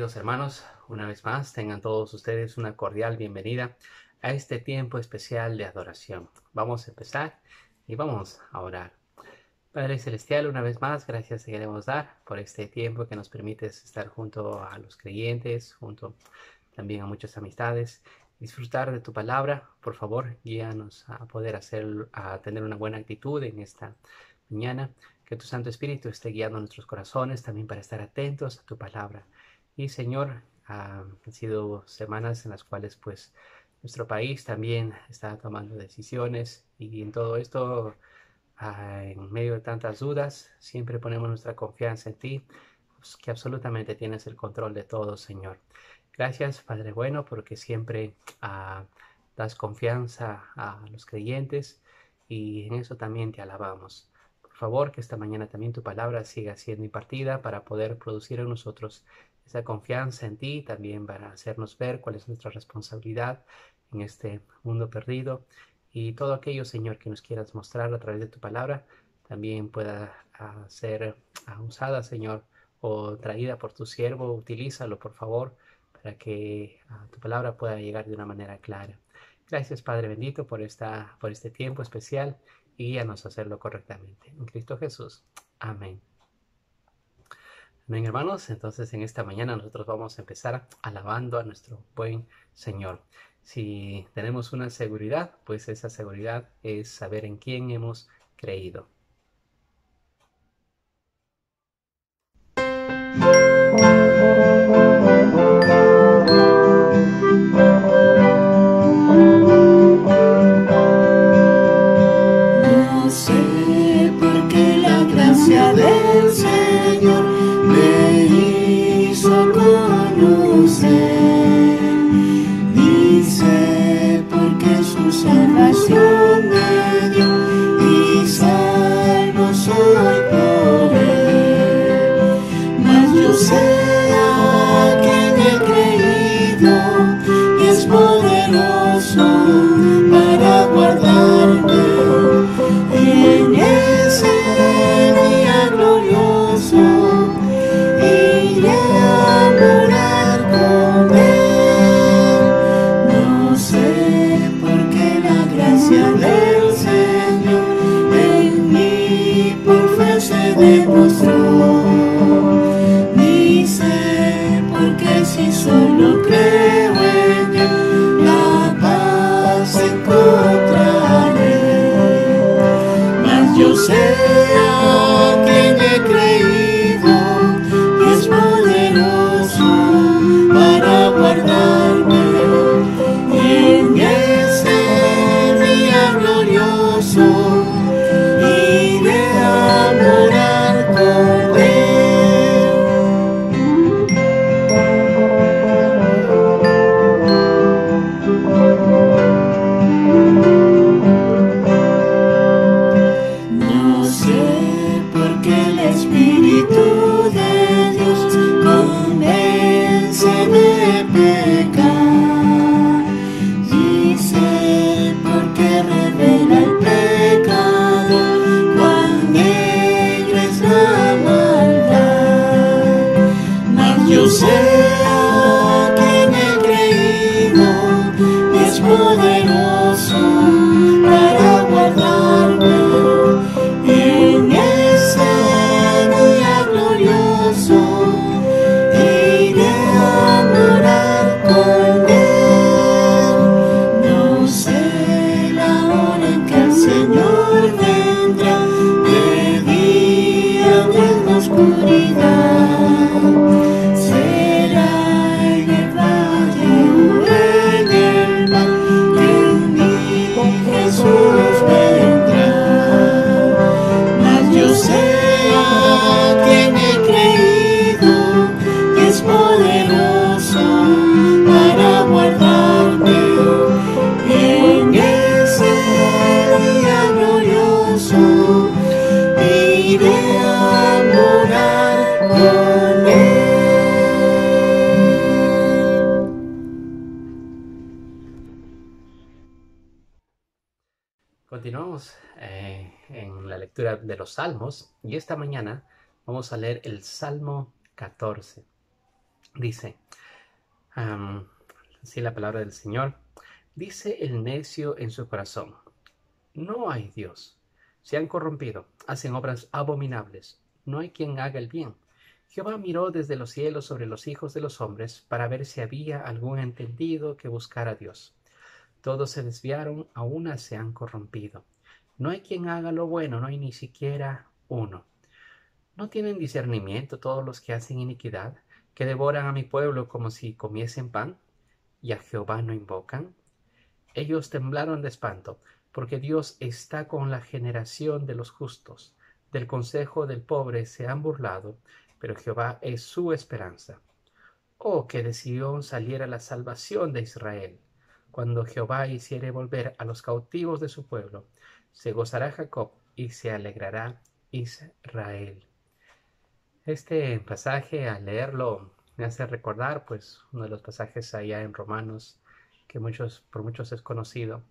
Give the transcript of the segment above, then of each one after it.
queridos hermanos, una vez más tengan todos ustedes una cordial bienvenida a este tiempo especial de adoración. Vamos a empezar y vamos a orar. Padre Celestial, una vez más, gracias te queremos dar por este tiempo que nos permites estar junto a los creyentes, junto también a muchas amistades, disfrutar de tu palabra. Por favor, guíanos a poder a tener una buena actitud en esta mañana. Que tu Santo Espíritu esté guiando nuestros corazones también para estar atentos a tu palabra. Y Señor, han sido semanas en las cuales pues nuestro país también está tomando decisiones y en todo esto, en medio de tantas dudas, siempre ponemos nuestra confianza en ti, pues, que absolutamente tienes el control de todo, Señor. Gracias, Padre bueno, porque siempre das confianza a los creyentes y en eso también te alabamos. Por favor, que esta mañana también tu palabra siga siendo impartida para poder producir en nosotros esa confianza en ti, también para hacernos ver cuál es nuestra responsabilidad en este mundo perdido y todo aquello, Señor, que nos quieras mostrar a través de tu palabra, también pueda ser usada, Señor, o traída por tu siervo. Utilízalo, por favor, para que tu palabra pueda llegar de una manera clara. Gracias, Padre bendito, por este tiempo especial y guíanos a hacerlo correctamente. En Cristo Jesús. Amén. Amén, hermanos. Entonces, en esta mañana nosotros vamos a empezar alabando a nuestro buen Señor. Si tenemos una seguridad, pues esa seguridad es saber en quién hemos creído. No sé por qué la gracia del Señor me hizo conocer. Dice porque su salvación me dio y salvo soy por él. Mas yo sé a quien he creído y es poderoso para guardarme en ese día glorioso. Iré a morar con él. No sé por qué la gracia del Señor en mí por fe se demostró. Ni sé por qué si solo creo en él la paz encontraré. Mas yo sé a quien he creído y es poderoso para guardarme en ese día glorioso. Iré a morar con él. No sé por qué el Espíritu de Dios convence de pecar. Dice porque revela el pecado, cuán negra es la maldad. Mas yo sé a quien he creído y es poderoso para guardarme en ese día glorioso. Iré a morar con él. No sé la hora en que el Señor vendrá, de día o en la oscuridad. Será en el valle o en el mar que en mí Jesús vendrá. Mas yo sé a quien he creído y es poderoso para guardarme en ese día glorioso. Iré a morar con él. Continuamos en la lectura de los Salmos y esta mañana vamos a leer el Salmo 14. Dice, así la palabra del Señor, dice el necio en su corazón, no hay Dios. Se han corrompido, hacen obras abominables, no hay quien haga el bien. Jehová miró desde los cielos sobre los hijos de los hombres para ver si había algún entendido que buscara a Dios. Todos se desviaron, a una se han corrompido. No hay quien haga lo bueno, no hay ni siquiera uno. ¿No tienen discernimiento todos los que hacen iniquidad, que devoran a mi pueblo como si comiesen pan? ¿Y a Jehová no invocan? Ellos temblaron de espanto, porque Dios está con la generación de los justos. Del consejo del pobre se han burlado, pero Jehová es su esperanza. Oh, que de Sión saliera la salvación de Israel. Cuando Jehová hiciere volver a los cautivos de su pueblo, se gozará Jacob y se alegrará Israel. Este pasaje, al leerlo, me hace recordar pues uno de los pasajes allá en Romanos que por muchos es conocido,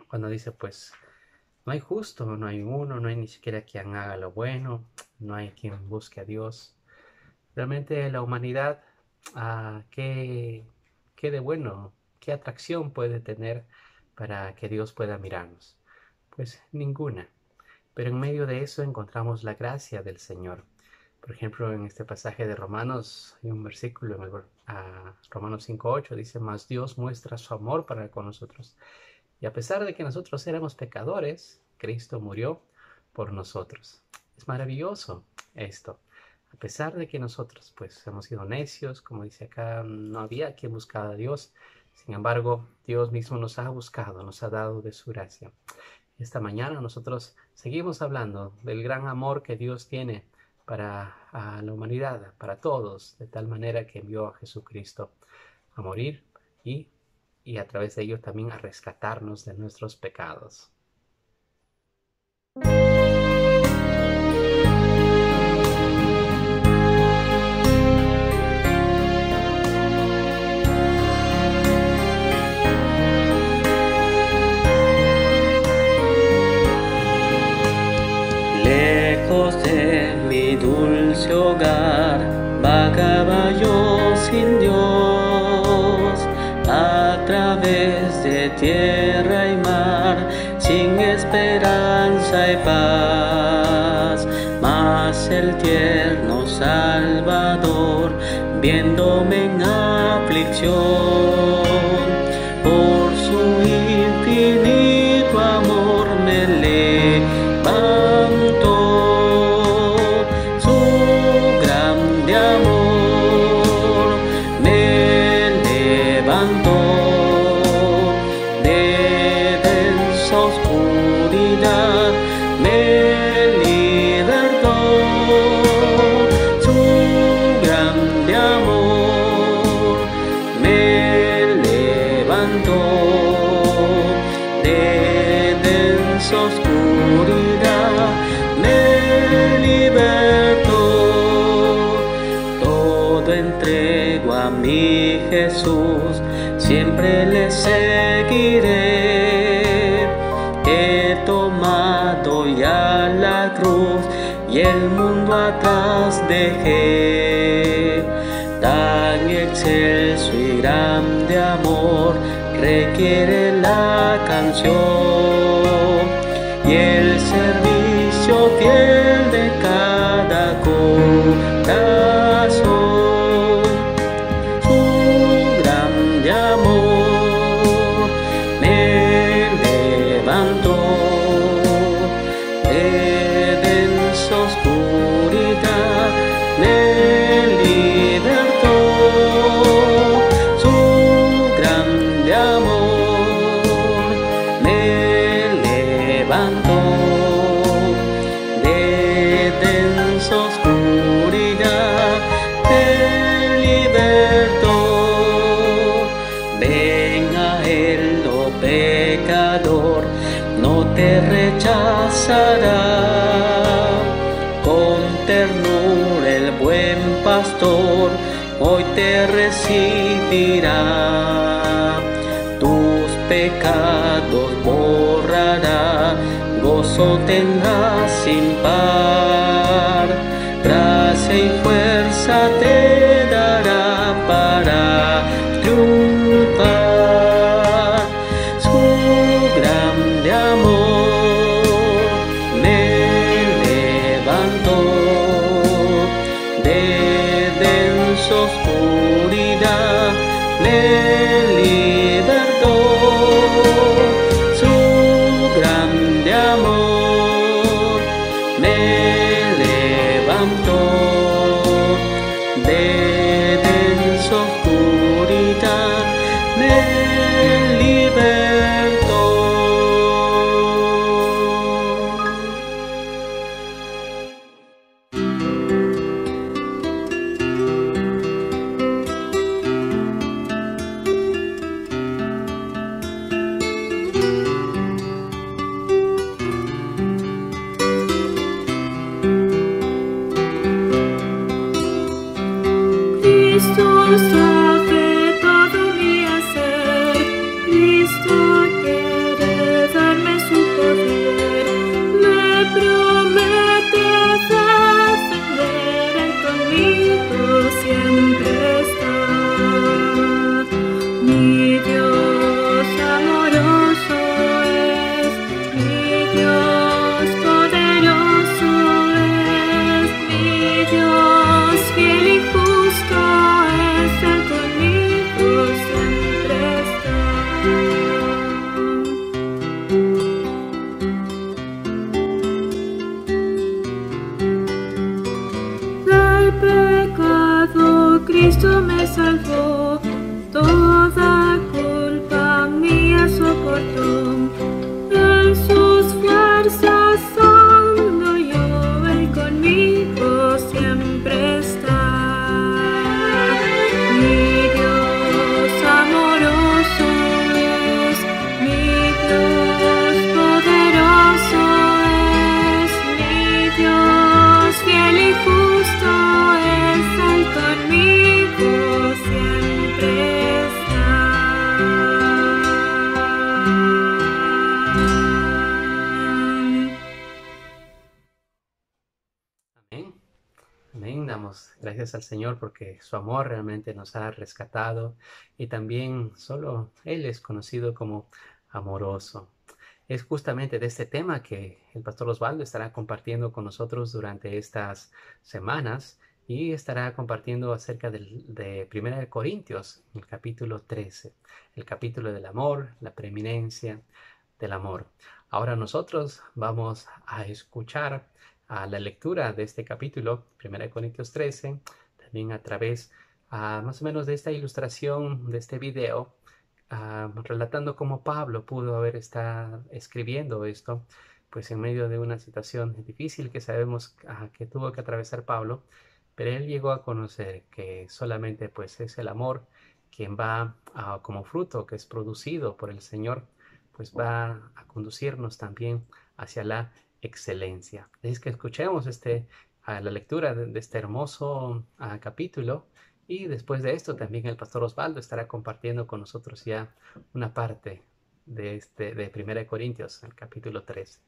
cuando dice pues no hay justo, no hay uno, no hay ni siquiera quien haga lo bueno, no hay quien busque a Dios. Realmente la humanidad, ¿qué de bueno, qué atracción puede tener para que Dios pueda mirarnos? Pues ninguna. Pero en medio de eso encontramos la gracia del Señor. Por ejemplo, en este pasaje de Romanos, hay un versículo en Romanos 5:8, dice, mas Dios muestra su amor para con nosotros. Y a pesar de que nosotros éramos pecadores, Cristo murió por nosotros. Es maravilloso esto. A pesar de que nosotros pues hemos sido necios, como dice acá, no había quien buscara a Dios. Sin embargo, Dios mismo nos ha buscado, nos ha dado de su gracia. Esta mañana nosotros seguimos hablando del gran amor que Dios tiene para la humanidad, para todos, de tal manera que envió a Jesucristo a morir y a través de ello también a rescatarnos de nuestros pecados. Lejos de mi dulce hogar, vagaba yo sin Dios, a través de tierra y mar, sin esperanza y paz. Mas el tierno Salvador, viéndome en aflicción, por su infinito amor me levantó. Su grande amor me levantó de densa oscuridad, me libertó. Su grande amor me levantó de densa oscuridad, me libertó. Todo entrego a mi Jesús, siempre le seguiré. He tomado ya la cruz y el mundo atrás dejé. Tan excelso y grande amor requiere la canción y el servicio fiel de cada corazón. Su grande amor me levantó de densa oscuridad, me libertó. Su grande amor me levantó de densa oscuridad, me libertó. Ven a él, oh pecador, no te rechazará. Con ternura el buen pastor hoy te recibirá. Tus pecados borrará, gozo tendrás sin par. Gracia y fuerza te dará mi pecado Cristo me salvó, toda culpa mía soportó. En sus fuerzas ando yo, Él conmigo siempre está. Mi Dios amoroso es, mi Dios poderoso es, mi Dios fiel y justo es, Él conmigo siempre está. Amén. Amén. Damos gracias al Señor porque su amor realmente nos ha rescatado y también solo Él es conocido como amoroso. Es justamente de este tema que el pastor Osvaldo estará compartiendo con nosotros durante estas semanas y estará compartiendo acerca de 1 Corintios, el capítulo 13, el capítulo del amor, la preeminencia del amor. Ahora nosotros vamos a escuchar a la lectura de este capítulo, 1 Corintios 13, también a través más o menos de esta ilustración, de este video, relatando cómo Pablo pudo haber estado escribiendo esto, pues en medio de una situación difícil que sabemos que tuvo que atravesar Pablo, pero él llegó a conocer que solamente pues es el amor quien va como fruto que es producido por el Señor, pues va a conducirnos también hacia la excelencia. Es que escuchemos la lectura de este hermoso capítulo. Y después de esto también el pastor Osvaldo estará compartiendo con nosotros ya una parte de 1 Corintios, el capítulo 13.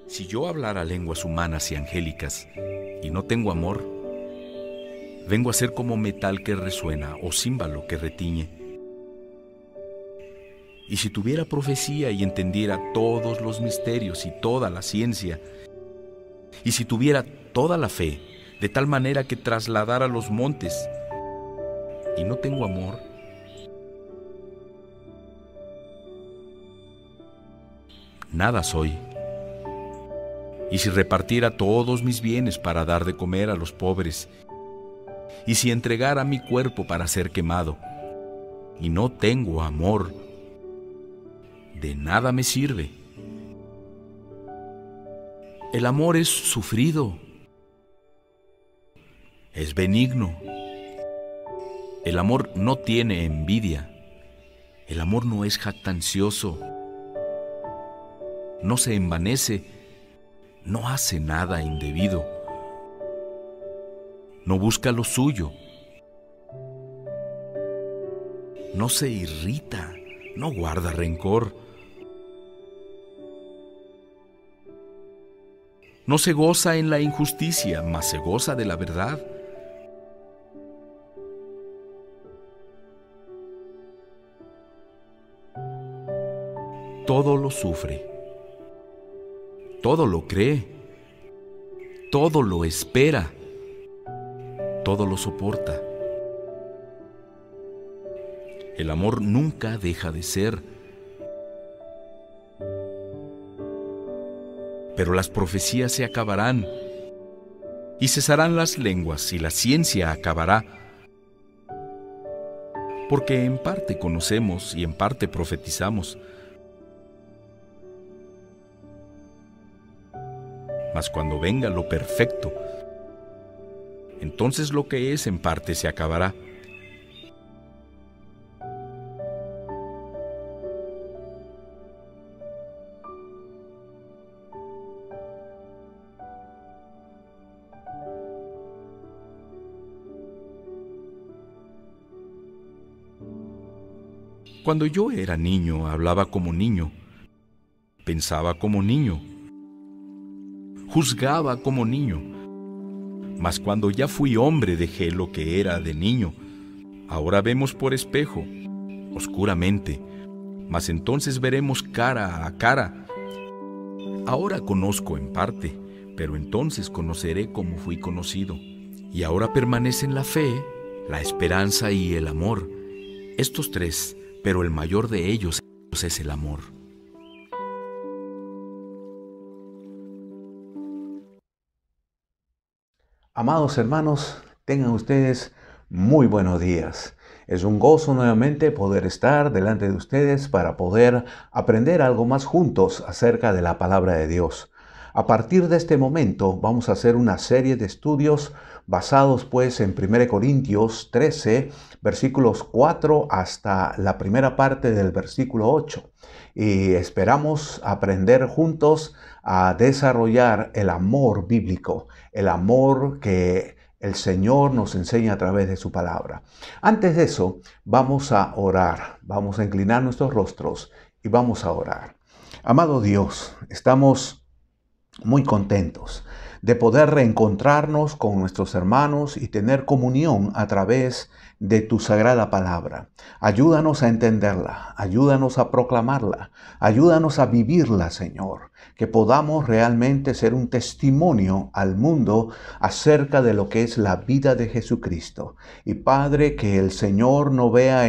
Si yo hablara lenguas humanas y angélicas y no tengo amor, vengo a ser como metal que resuena o címbalo que retiñe. Y si tuviera profecía y entendiera todos los misterios y toda la ciencia, y si tuviera toda la fe, de tal manera que trasladara los montes, y no tengo amor, nada soy. Y si repartiera todos mis bienes para dar de comer a los pobres, y si entregara mi cuerpo para ser quemado, y no tengo amor, de nada me sirve. El amor es sufrido, es benigno. El amor no tiene envidia. El amor no es jactancioso, no se envanece, no hace nada indebido, no busca lo suyo, no se irrita, no guarda rencor, no se goza en la injusticia, mas se goza de la verdad. Todo lo sufre, todo lo cree, todo lo espera, todo lo soporta. El amor nunca deja de ser. Pero las profecías se acabarán, y cesarán las lenguas, y la ciencia acabará. Porque en parte conocemos y en parte profetizamos. Mas cuando venga lo perfecto, entonces lo que es en parte se acabará. Cuando yo era niño, hablaba como niño, pensaba como niño, juzgaba como niño. Mas cuando ya fui hombre dejé lo que era de niño. Ahora vemos por espejo, oscuramente, mas entonces veremos cara a cara. Ahora conozco en parte, pero entonces conoceré como fui conocido. Y ahora permanecen la fe, la esperanza y el amor. Estos tres, pero el mayor de ellos es el amor. Amados hermanos, tengan ustedes muy buenos días. Es un gozo nuevamente poder estar delante de ustedes para poder aprender algo más juntos acerca de la palabra de Dios. A partir de este momento vamos a hacer una serie de estudios basados pues en 1 Corintios 13, versículos 4 hasta la primera parte del versículo 8. Y esperamos aprender juntos a desarrollar el amor bíblico, el amor que el Señor nos enseña a través de su palabra. Antes de eso, vamos a orar, vamos a inclinar nuestros rostros y vamos a orar. Amado Dios, estamos muy contentos de poder reencontrarnos con nuestros hermanos y tener comunión a través de tu sagrada palabra. Ayúdanos a entenderla, ayúdanos a proclamarla, ayúdanos a vivirla, Señor, que podamos realmente ser un testimonio al mundo acerca de lo que es la vida de Jesucristo. Y Padre, que el Señor no vea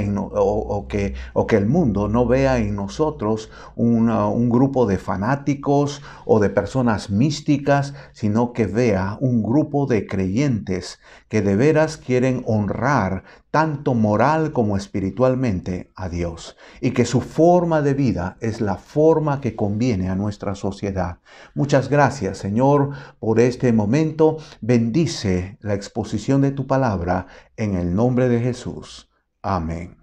que el mundo no vea en nosotros un grupo de fanáticos o de personas místicas, sino que vea un grupo de creyentes que de veras quieren honrar tanto moral como espiritualmente a Dios, y que su forma de vida es la forma que conviene a nuestra sociedad. Muchas gracias, Señor, por este momento. Bendice la exposición de tu palabra en el nombre de Jesús. Amén.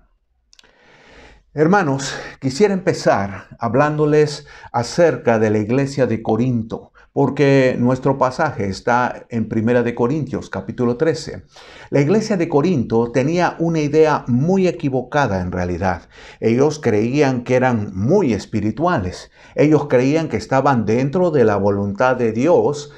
Hermanos, quisiera empezar hablándoles acerca de la iglesia de Corinto, porque nuestro pasaje está en 1 Corintios, capítulo 13. La iglesia de Corinto tenía una idea muy equivocada en realidad. Ellos creían que eran muy espirituales. Ellos creían que estaban dentro de la voluntad de Dios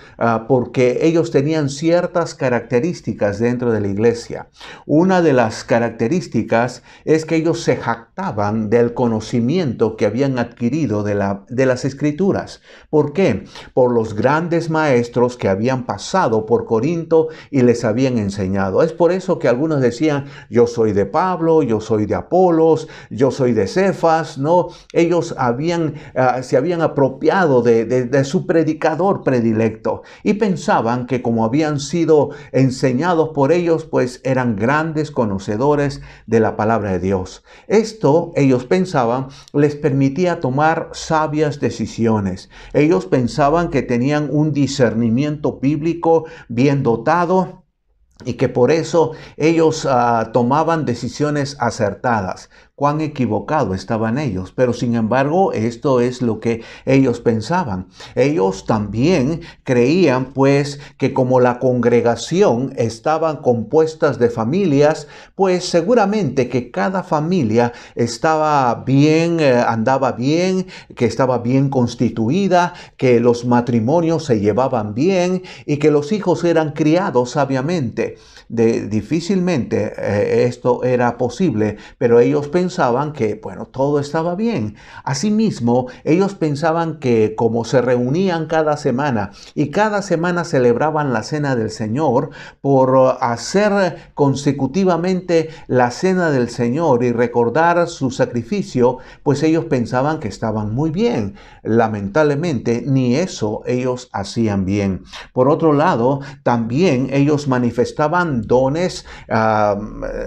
porque ellos tenían ciertas características dentro de la iglesia. Una de las características es que ellos se jactaban del conocimiento que habían adquirido de las Escrituras. ¿Por qué? Por los grandes maestros que habían pasado por Corinto y les habían enseñado. Es por eso que algunos decían, yo soy de Pablo, yo soy de Apolos, yo soy de Cefas, ¿no? Ellos se habían apropiado de su predicador predilecto y pensaban que como habían sido enseñados por ellos, pues eran grandes conocedores de la palabra de Dios. Esto, ellos pensaban, les permitía tomar sabias decisiones. Ellos pensaban que tenían un discernimiento bíblico bien dotado y que por eso ellos tomaban decisiones acertadas. Cuán equivocado estaban ellos, pero sin embargo esto es lo que ellos pensaban. Ellos también creían pues que como la congregación estaban compuestas de familias, pues seguramente que cada familia estaba bien, andaba bien, que estaba bien constituida, que los matrimonios se llevaban bien y que los hijos eran criados sabiamente. Difícilmente esto era posible, pero ellos pensaban que, bueno, todo estaba bien. Asimismo, ellos pensaban que como se reunían cada semana y cada semana celebraban la cena del Señor, por hacer consecutivamente la cena del Señor y recordar su sacrificio, pues ellos pensaban que estaban muy bien. Lamentablemente, ni eso ellos hacían bien. Por otro lado, también ellos manifestaban dones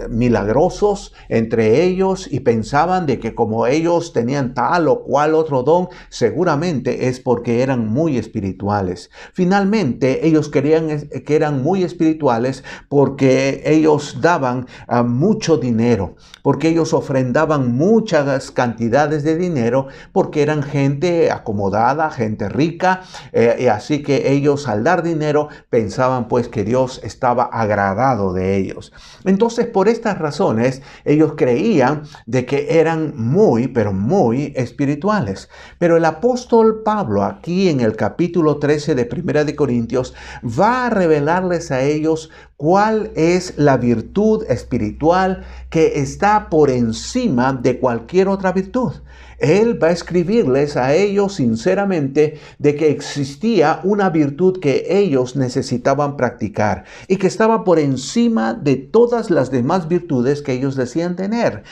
milagrosos entre ellos y pensaban de que como ellos tenían tal o cual otro don, seguramente es porque eran muy espirituales. Finalmente, ellos creían que eran muy espirituales porque ellos daban mucho dinero, porque ellos ofrendaban muchas cantidades de dinero, porque eran gente acomodada, gente rica, y así que ellos al dar dinero pensaban pues que Dios estaba agradado de ellos. Entonces, por estas razones, ellos creían de que eran muy, pero muy espirituales. Pero el apóstol Pablo, aquí en el capítulo 13 de 1 Corintios, va a revelarles a ellos cuál es la virtud espiritual que está por encima de cualquier otra virtud. Él va a escribirles a ellos sinceramente de que existía una virtud que ellos necesitaban practicar y que estaba por encima de todas las demás virtudes que ellos decían tener.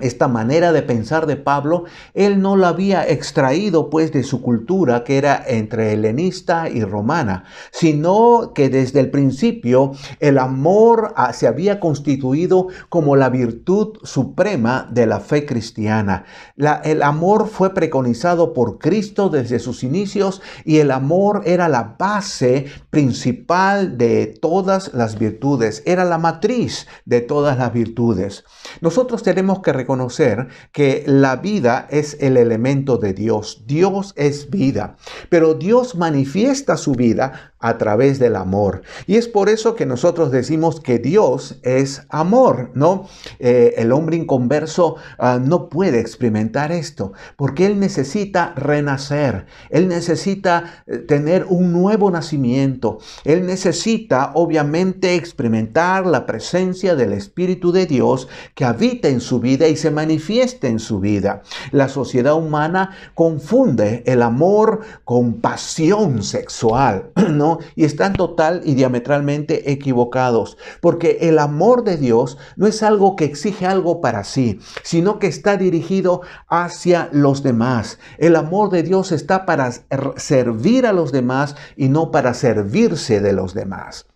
Esta manera de pensar de Pablo, él no la había extraído pues de su cultura que era entre helenista y romana, sino que desde el principio el amor se había constituido como la virtud suprema de la fe cristiana. El amor fue preconizado por Cristo desde sus inicios y el amor era la base principal de todas las virtudes, era la matriz de todas las virtudes. Nosotros tenemos que reconocer que la vida es el elemento de Dios. Dios es vida, pero Dios manifiesta su vida a través del amor. Y es por eso que nosotros decimos que Dios es amor, ¿no? El hombre inconverso no puede experimentar esto, porque él necesita renacer, él necesita tener un nuevo nacimiento, él necesita obviamente experimentar la presencia del Espíritu de Dios que habita en su vida y se manifiesta en su vida. La sociedad humana confunde el amor con pasión sexual, ¿no? Y están total y diametralmente equivocados, porque el amor de Dios no es algo que exige algo para sí, sino que está dirigido hacia los demás. El amor de Dios está para servir a los demás y no para servirse de los demás.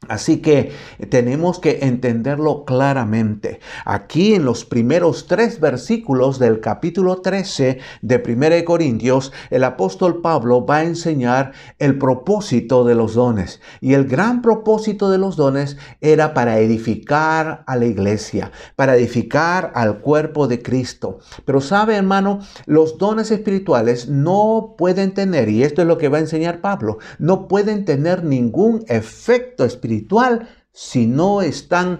Así que tenemos que entenderlo claramente. Aquí en los primeros 3 versículos del capítulo 13 de 1 Corintios, el apóstol Pablo va a enseñar el propósito de los dones. Y el gran propósito de los dones era para edificar a la iglesia, para edificar al cuerpo de Cristo. Pero sabe, hermano, los dones espirituales no pueden tener, y esto es lo que va a enseñar Pablo, no pueden tener ningún efecto espiritual si no están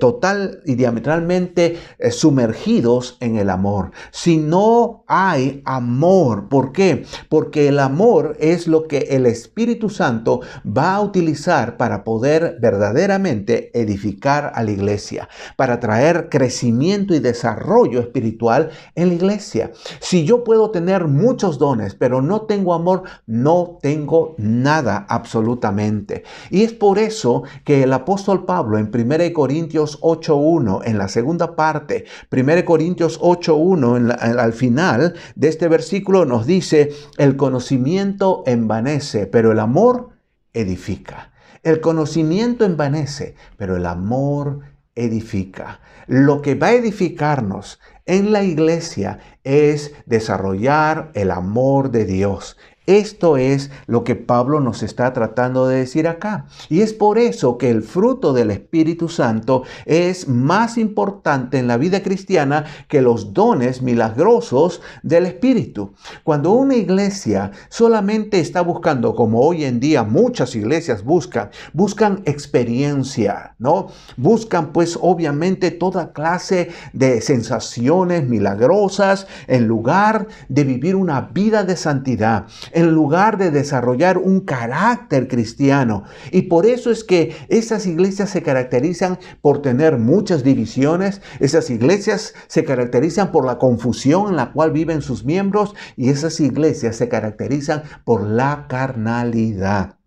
total y diametralmente sumergidos en el amor. Si no hay amor, ¿por qué? Porque el amor es lo que el Espíritu Santo va a utilizar para poder verdaderamente edificar a la iglesia, para traer crecimiento y desarrollo espiritual en la iglesia. Si yo puedo tener muchos dones, pero no tengo amor, no tengo nada absolutamente. Y es por eso que el apóstol Pablo en 1 Corintios 8.1, en la segunda parte, 1 Corintios 8.1, al final de este versículo nos dice: el conocimiento envanece, pero el amor edifica. El conocimiento envanece, pero el amor edifica. Lo que va a edificarnos en la iglesia es desarrollar el amor de Dios. Esto es lo que Pablo nos está tratando de decir acá. Y es por eso que el fruto del Espíritu Santo es más importante en la vida cristiana que los dones milagrosos del Espíritu. Cuando una iglesia solamente está buscando, como hoy en día muchas iglesias buscan experiencia, ¿no? Buscan pues obviamente toda clase de sensaciones milagrosas en lugar de vivir una vida de santidad, en lugar de desarrollar un carácter cristiano. Y por eso es que esas iglesias se caracterizan por tener muchas divisiones. Esas iglesias se caracterizan por la confusión en la cual viven sus miembros, y esas iglesias se caracterizan por la carnalidad.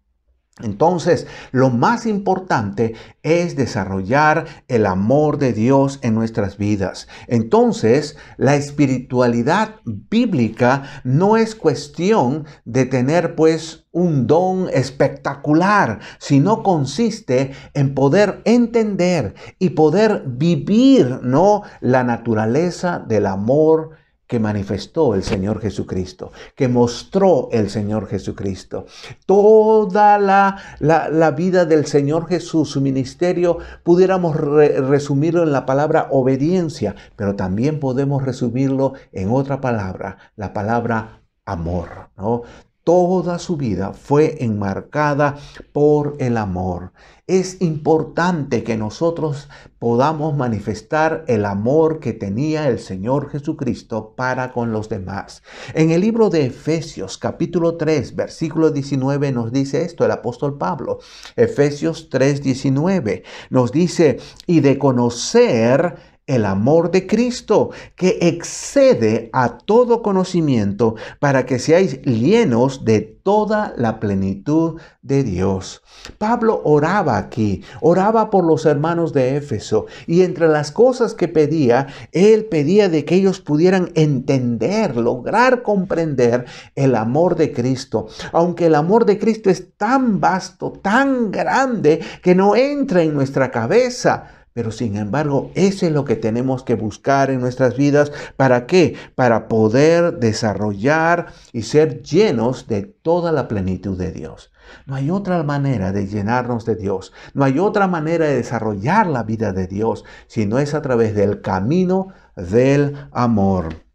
Entonces, lo más importante es desarrollar el amor de Dios en nuestras vidas. Entonces, la espiritualidad bíblica no es cuestión de tener pues un don espectacular, sino consiste en poder entender y poder vivir, ¿no?, la naturaleza del amor que manifestó el Señor Jesucristo, que mostró el Señor Jesucristo. Toda la vida del Señor Jesús, su ministerio, pudiéramos resumirlo en la palabra obediencia, pero también podemos resumirlo en otra palabra, la palabra amor, ¿no? toda su vida fue enmarcada por el amor. Es importante que nosotros podamos manifestar el amor que tenía el Señor Jesucristo para con los demás. En el libro de Efesios, capítulo 3, versículo 19, nos dice esto el apóstol Pablo. Efesios 3, 19 nos dice, y de conocer el amor de Cristo, que excede a todo conocimiento, para que seáis llenos de toda la plenitud de Dios. Pablo oraba aquí, oraba por los hermanos de Éfeso, y entre las cosas que pedía, él pedía de que ellos pudieran entender, lograr comprender el amor de Cristo. Aunque el amor de Cristo es tan vasto, tan grande, que no entra en nuestra cabeza, pero sin embargo, eso es lo que tenemos que buscar en nuestras vidas. ¿Para qué? Para poder desarrollar y ser llenos de toda la plenitud de Dios. No hay otra manera de llenarnos de Dios. No hay otra manera de desarrollar la vida de Dios, sino es a través del camino del amor.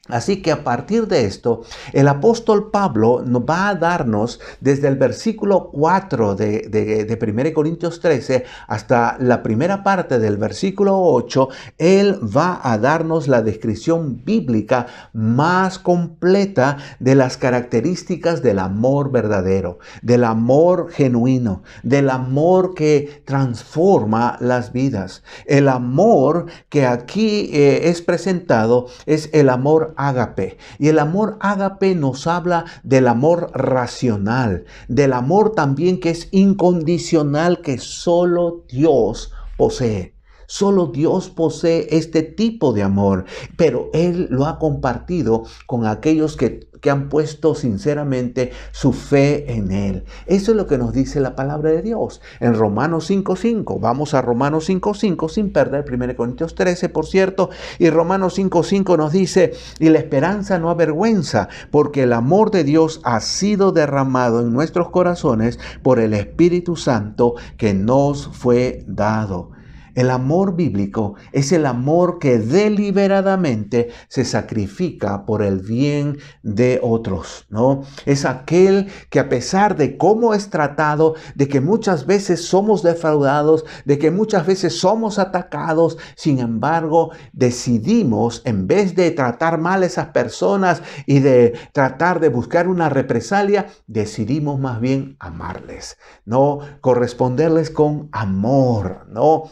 Así que a partir de esto, el apóstol Pablo nos va a darnos desde el versículo 4 de 1 Corintios 13 hasta la primera parte del versículo 8, él va a darnos la descripción bíblica más completa de las características del amor verdadero, del amor genuino, del amor que transforma las vidas. El amor que aquí es presentado es el amor ágape. Y el amor ágape nos habla del amor racional, del amor también que es incondicional, que solo Dios posee. Solo Dios posee este tipo de amor, pero Él lo ha compartido con aquellos que han puesto sinceramente su fe en Él. Eso es lo que nos dice la palabra de Dios en Romanos 5:5. Vamos a Romanos 5:5 sin perder 1 Corintios 13, por cierto. Y Romanos 5:5 nos dice, y la esperanza no avergüenza, porque el amor de Dios ha sido derramado en nuestros corazones por el Espíritu Santo que nos fue dado. El amor bíblico es el amor que deliberadamente se sacrifica por el bien de otros, ¿no? Es aquel que a pesar de cómo es tratado, de que muchas veces somos defraudados, de que muchas veces somos atacados, sin embargo, decidimos, en vez de tratar mal a esas personas y de tratar de buscar una represalia, decidimos más bien amarles, ¿no? Corresponderles con amor, ¿no?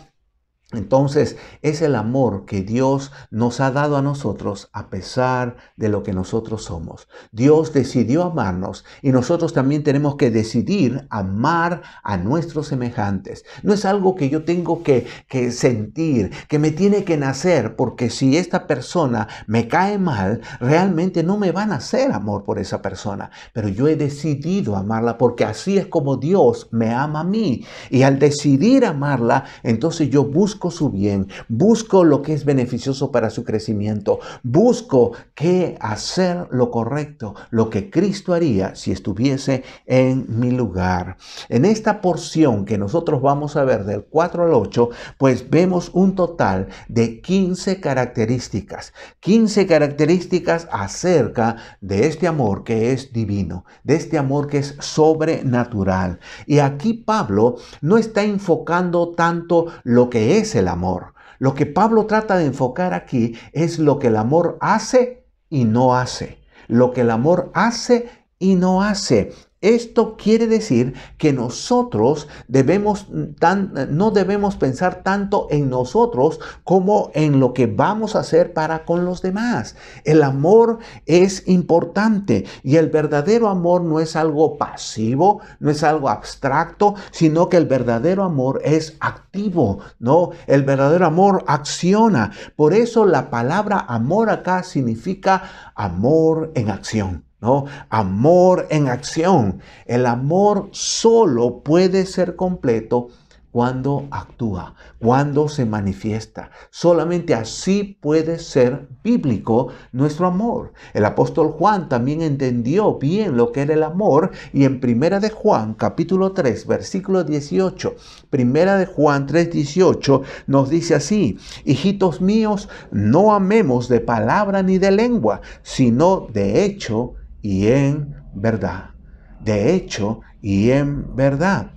Entonces, es el amor que Dios nos ha dado a nosotros a pesar de lo que nosotros somos. Dios decidió amarnos y nosotros también tenemos que decidir amar a nuestros semejantes. No es algo que yo tengo que sentir, que me tiene que nacer, porque si esta persona me cae mal, realmente no me va a nacer amor por esa persona. Pero yo he decidido amarla porque así es como Dios me ama a mí. Y al decidir amarla, entonces yo busco su bien, busco lo que es beneficioso para su crecimiento, busco que hacer lo correcto, lo que Cristo haría si estuviese en mi lugar. En esta porción que nosotros vamos a ver del 4 al 8, pues vemos un total de 15 características. 15 características acerca de este amor que es divino, de este amor que es sobrenatural. Y aquí Pablo no está enfocando tanto lo que es el amor. Lo que Pablo trata de enfocar aquí es lo que el amor hace y no hace. Lo que el amor hace y no hace. Esto quiere decir que nosotros no debemos pensar tanto en nosotros como en lo que vamos a hacer para con los demás. El amor es importante y el verdadero amor no es algo pasivo, no es algo abstracto, sino que el verdadero amor es activo, ¿no? El verdadero amor acciona. Por eso la palabra amor acá significa amor en acción. ¿No? Amor en acción. El amor solo puede ser completo cuando actúa, cuando se manifiesta. Solamente así puede ser bíblico nuestro amor. El apóstol Juan también entendió bien lo que era el amor y en 1 de Juan, capítulo 3, versículo 18, 1 de Juan 3, 18 nos dice así: hijitos míos, no amemos de palabra ni de lengua, sino de hecho y en verdad, de hecho y en verdad.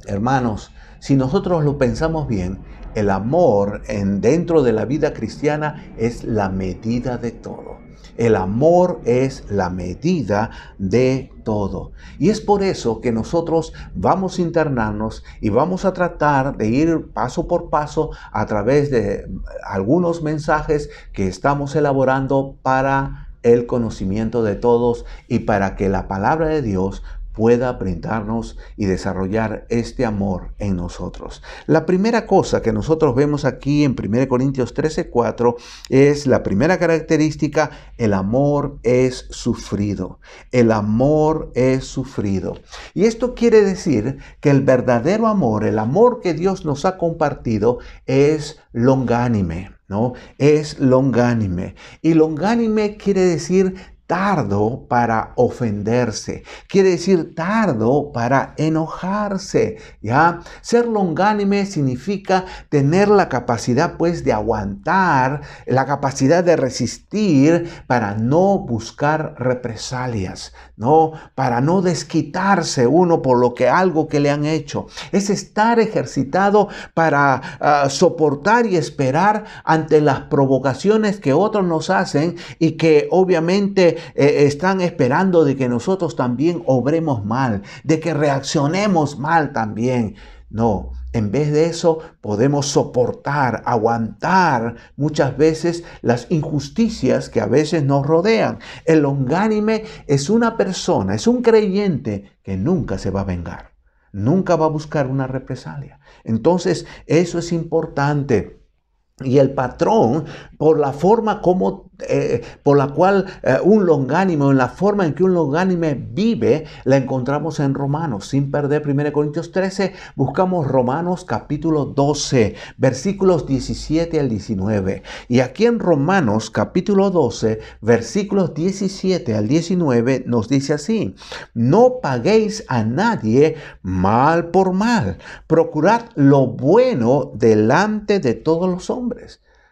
Hermanos, si nosotros lo pensamos bien, el amor dentro de la vida cristiana es la medida de todo. El amor es la medida de todo. Y es por eso que nosotros vamos a internarnos y vamos a tratar de ir paso por paso a través de algunos mensajes que estamos elaborando para el conocimiento de todos y para que la palabra de Dios pueda brindarnos y desarrollar este amor en nosotros. La primera cosa que nosotros vemos aquí en 1 Corintios 13:4 es la primera característica: el amor es sufrido. El amor es sufrido. Y esto quiere decir que el verdadero amor, el amor que Dios nos ha compartido, es longánime, ¿no? Es longánime. Y longánime quiere decir tardo para ofenderse, quiere decir tardo para enojarse, ¿ya? Ser longánime significa tener la capacidad, pues, de aguantar, la capacidad de resistir para no buscar represalias, ¿no? Para no desquitarse uno por algo que le han hecho. Es estar ejercitado para soportar y esperar ante las provocaciones que otros nos hacen y que obviamente están esperando de que nosotros también obremos mal, de que reaccionemos mal también. No, en vez de eso podemos soportar, aguantar muchas veces las injusticias que a veces nos rodean. El longánime es una persona, es un creyente que nunca se va a vengar, nunca va a buscar una represalia. Entonces, eso es importante. Y el patrón, por la forma por la cual un longánime, o en la forma en que un longánime vive, la encontramos en Romanos. Sin perder 1 Corintios 13, buscamos Romanos capítulo 12, versículos 17 al 19. Y aquí en Romanos capítulo 12, versículos 17 al 19, nos dice así: no paguéis a nadie mal por mal, procurad lo bueno delante de todos los hombres.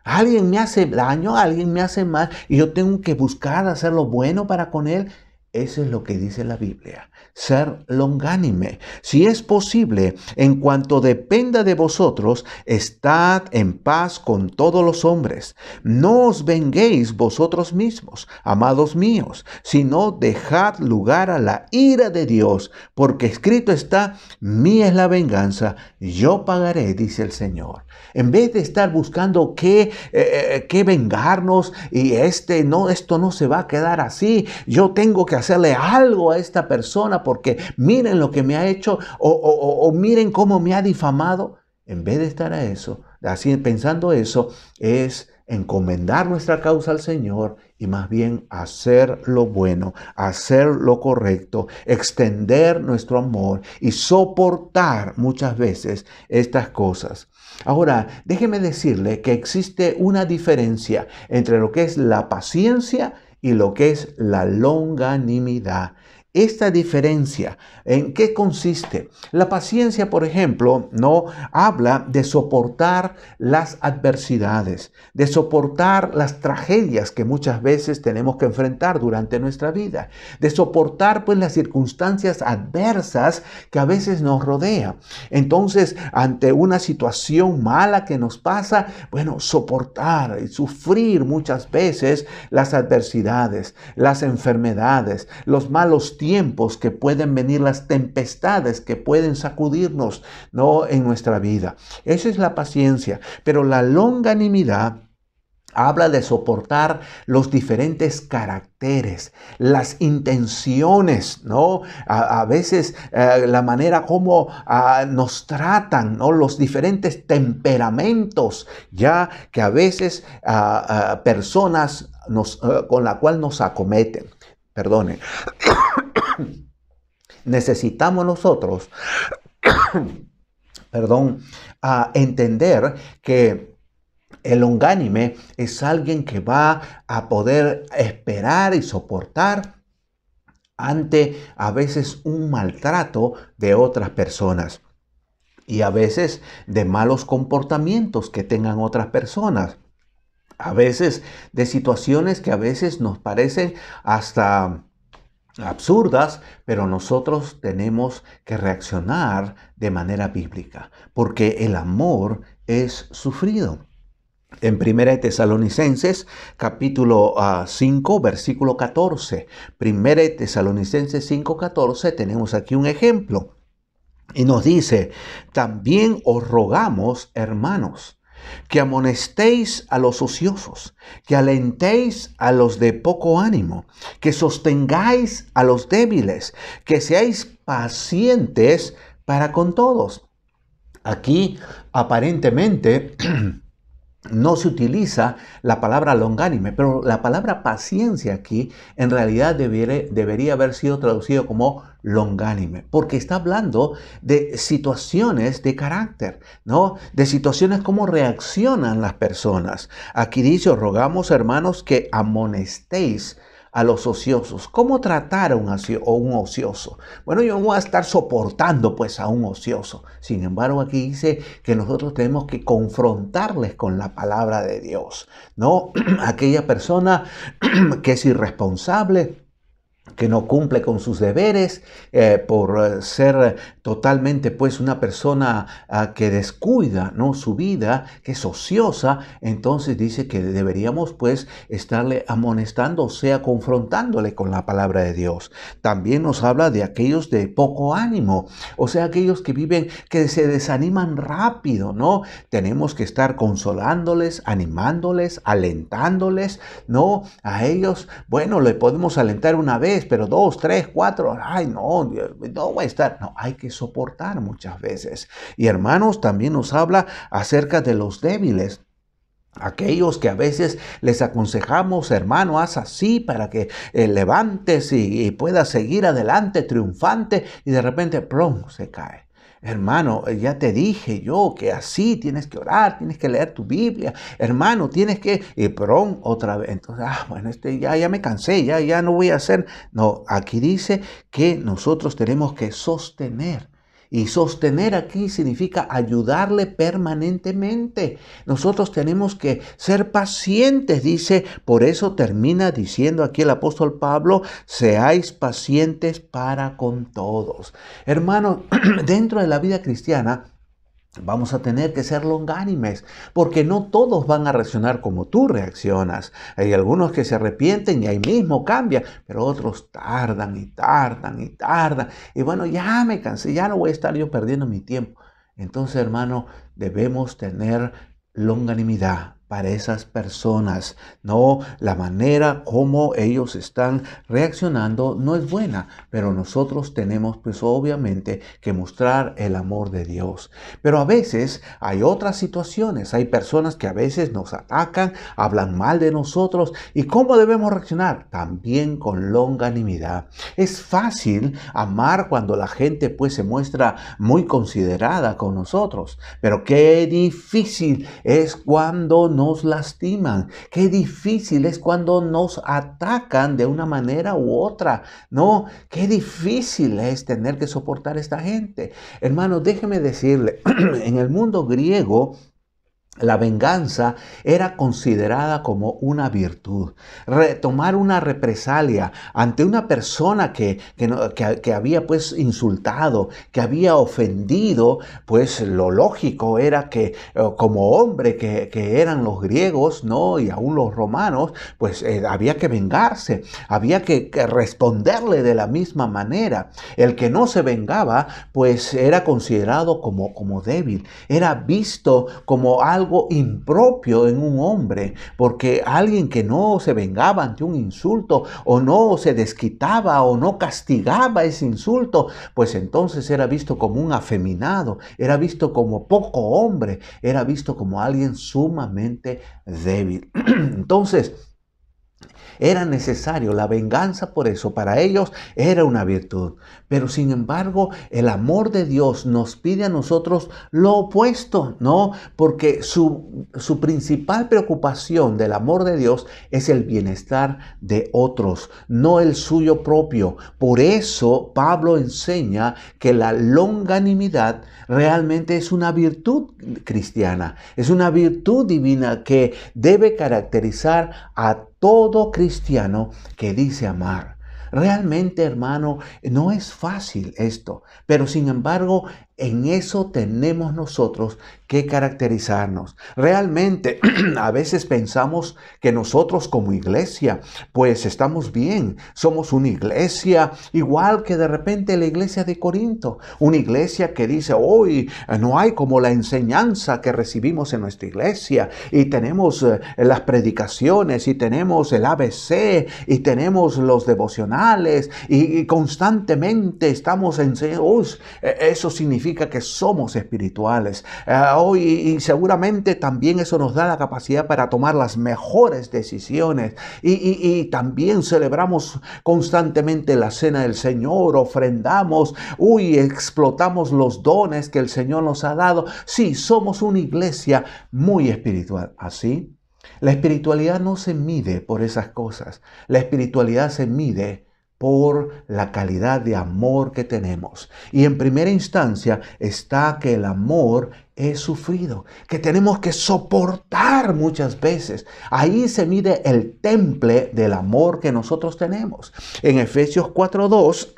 Alguien me hace daño, alguien me hace mal y yo tengo que buscar hacer lo bueno para con él. Eso es lo que dice la Biblia, ser longánime. Si es posible, en cuanto dependa de vosotros, estad en paz con todos los hombres. No os venguéis vosotros mismos, amados míos, sino dejad lugar a la ira de Dios, porque escrito está: mía es la venganza, yo pagaré, dice el Señor. En vez de estar buscando qué vengarnos y esto no se va a quedar así, yo tengo que hacerle algo a esta persona porque miren lo que me ha hecho o miren cómo me ha difamado. En vez de estar así pensando eso, es encomendar nuestra causa al Señor y más bien hacer lo bueno, hacer lo correcto, extender nuestro amor y soportar muchas veces estas cosas. Ahora, déjeme decirle que existe una diferencia entre lo que es la paciencia y lo que es la longanimidad. Esta diferencia, ¿en qué consiste? La paciencia, por ejemplo, no habla de soportar las adversidades, de soportar las tragedias que muchas veces tenemos que enfrentar durante nuestra vida, de soportar pues las circunstancias adversas que a veces nos rodean. Entonces, ante una situación mala que nos pasa, soportar y sufrir muchas veces las adversidades, las enfermedades, los malos tiempos que pueden venir, las tempestades que pueden sacudirnos, ¿no?, en nuestra vida. Eso es la paciencia. Pero la longanimidad habla de soportar los diferentes caracteres, las intenciones, ¿no? A veces la manera como nos tratan, ¿no? Los diferentes temperamentos, ya que a veces personas con la cual nos acometen. Perdone. Necesitamos nosotros, entender que el longánime es alguien que va a poder esperar y soportar ante a veces un maltrato de otras personas y a veces de malos comportamientos que tengan otras personas. A veces de situaciones que a veces nos parecen hasta absurdas, pero nosotros tenemos que reaccionar de manera bíblica, porque el amor es sufrido. En 1 Tesalonicenses capítulo 5, versículo 14. 1 Tesalonicenses 5:14 tenemos aquí un ejemplo. Y nos dice: también os rogamos, hermanos, que amonestéis a los ociosos, que alentéis a los de poco ánimo, que sostengáis a los débiles, que seáis pacientes para con todos. Aquí aparentemente no se utiliza la palabra longánime, pero la palabra paciencia aquí en realidad debería haber sido traducido como longánime, porque está hablando de situaciones de carácter, ¿no? De situaciones como reaccionan las personas. Aquí dice: os rogamos, hermanos, que amonestéis a los ociosos. ¿Cómo tratar a un ocioso? Bueno, yo no voy a estar soportando pues a un ocioso. Sin embargo, aquí dice que nosotros tenemos que confrontarles con la palabra de Dios, ¿no? Aquella persona que es irresponsable, que no cumple con sus deberes por ser totalmente pues una persona que descuida, ¿no?, su vida, que es ociosa. Entonces dice que deberíamos pues estarle amonestando, o sea, confrontándole con la palabra de Dios. También nos habla de aquellos de poco ánimo, o sea, aquellos que viven, que se desaniman rápido, ¿no? Tenemos que estar consolándoles, animándoles, alentándoles, ¿no? A ellos, bueno, le podemos alentar una vez, pero 2, 3, 4, ay, no voy a estar. No, hay que soportar muchas veces. Y hermanos, también nos habla acerca de los débiles. Aquellos que a veces les aconsejamos: hermano, haz así para que levantes y puedas seguir adelante triunfante, y de repente, ¡plum!, se cae. Hermano, ya te dije yo que así tienes que orar, tienes que leer tu Biblia. Hermano, tienes que... Y pronto otra vez. Entonces, bueno, ya me cansé, ya no voy a hacer... No, aquí dice que nosotros tenemos que sostener. Y sostener aquí significa ayudarle permanentemente. Nosotros tenemos que ser pacientes, dice. Por eso termina diciendo aquí el apóstol Pablo: seáis pacientes para con todos. Hermanos, dentro de la vida cristiana vamos a tener que ser longánimes, porque no todos van a reaccionar como tú reaccionas. Hay algunos que se arrepienten y ahí mismo cambian, pero otros tardan y tardan y tardan. Y bueno, ya me cansé, ya no voy a estar yo perdiendo mi tiempo. Entonces, hermano, debemos tener longanimidad para esas personas. No, la manera como ellos están reaccionando no es buena, pero nosotros tenemos pues obviamente que mostrar el amor de Dios. Pero a veces hay otras situaciones, hay personas que a veces nos atacan, hablan mal de nosotros. ¿Y cómo debemos reaccionar? También con longanimidad. Es fácil amar cuando la gente pues se muestra muy considerada con nosotros, pero qué difícil es cuando nos lastiman. Qué difícil es cuando nos atacan de una manera u otra. No, qué difícil es tener que soportar a esta gente. Hermano, déjeme decirle, en el mundo griego, la venganza era considerada como una virtud. Tomar una represalia ante una persona que había pues insultado, que había ofendido, pues lo lógico era que como hombre que eran los griegos, ¿no?, y aún los romanos, pues había que vengarse, había que responderle de la misma manera. El que no se vengaba, pues era considerado como débil, era visto como algo impropio en un hombre, porque alguien que no se vengaba ante un insulto, o no se desquitaba, o no castigaba ese insulto, pues entonces era visto como un afeminado, era visto como poco hombre, era visto como alguien sumamente débil. Entonces, era necesario la venganza, por eso para ellos era una virtud. Pero sin embargo, el amor de Dios nos pide a nosotros lo opuesto, ¿no? Porque su principal preocupación del amor de Dios es el bienestar de otros, no el suyo propio. Por eso Pablo enseña que la longanimidad realmente es una virtud cristiana, es una virtud divina que debe caracterizar a todo cristiano que dice amar. Realmente, hermano, no es fácil esto, pero sin embargo, en eso tenemos nosotros que caracterizarnos. Realmente, a veces pensamos que nosotros como iglesia, pues estamos bien. Somos una iglesia igual que de repente la iglesia de Corinto. Una iglesia que dice, hoy no hay como la enseñanza que recibimos en nuestra iglesia. Y tenemos las predicaciones, y tenemos el ABC, y tenemos los devocionales, y constantemente estamos enseñando. Eso significa que somos espirituales. Y seguramente también eso nos da la capacidad para tomar las mejores decisiones. Y también celebramos constantemente la cena del Señor, ofrendamos, explotamos los dones que el Señor nos ha dado. Sí, somos una iglesia muy espiritual. ¿Así? La espiritualidad no se mide por esas cosas. La espiritualidad se mide por la calidad de amor que tenemos. Y en primera instancia está que el amor es sufrido, que tenemos que soportar muchas veces. Ahí se mide el temple del amor que nosotros tenemos. En Efesios 4:2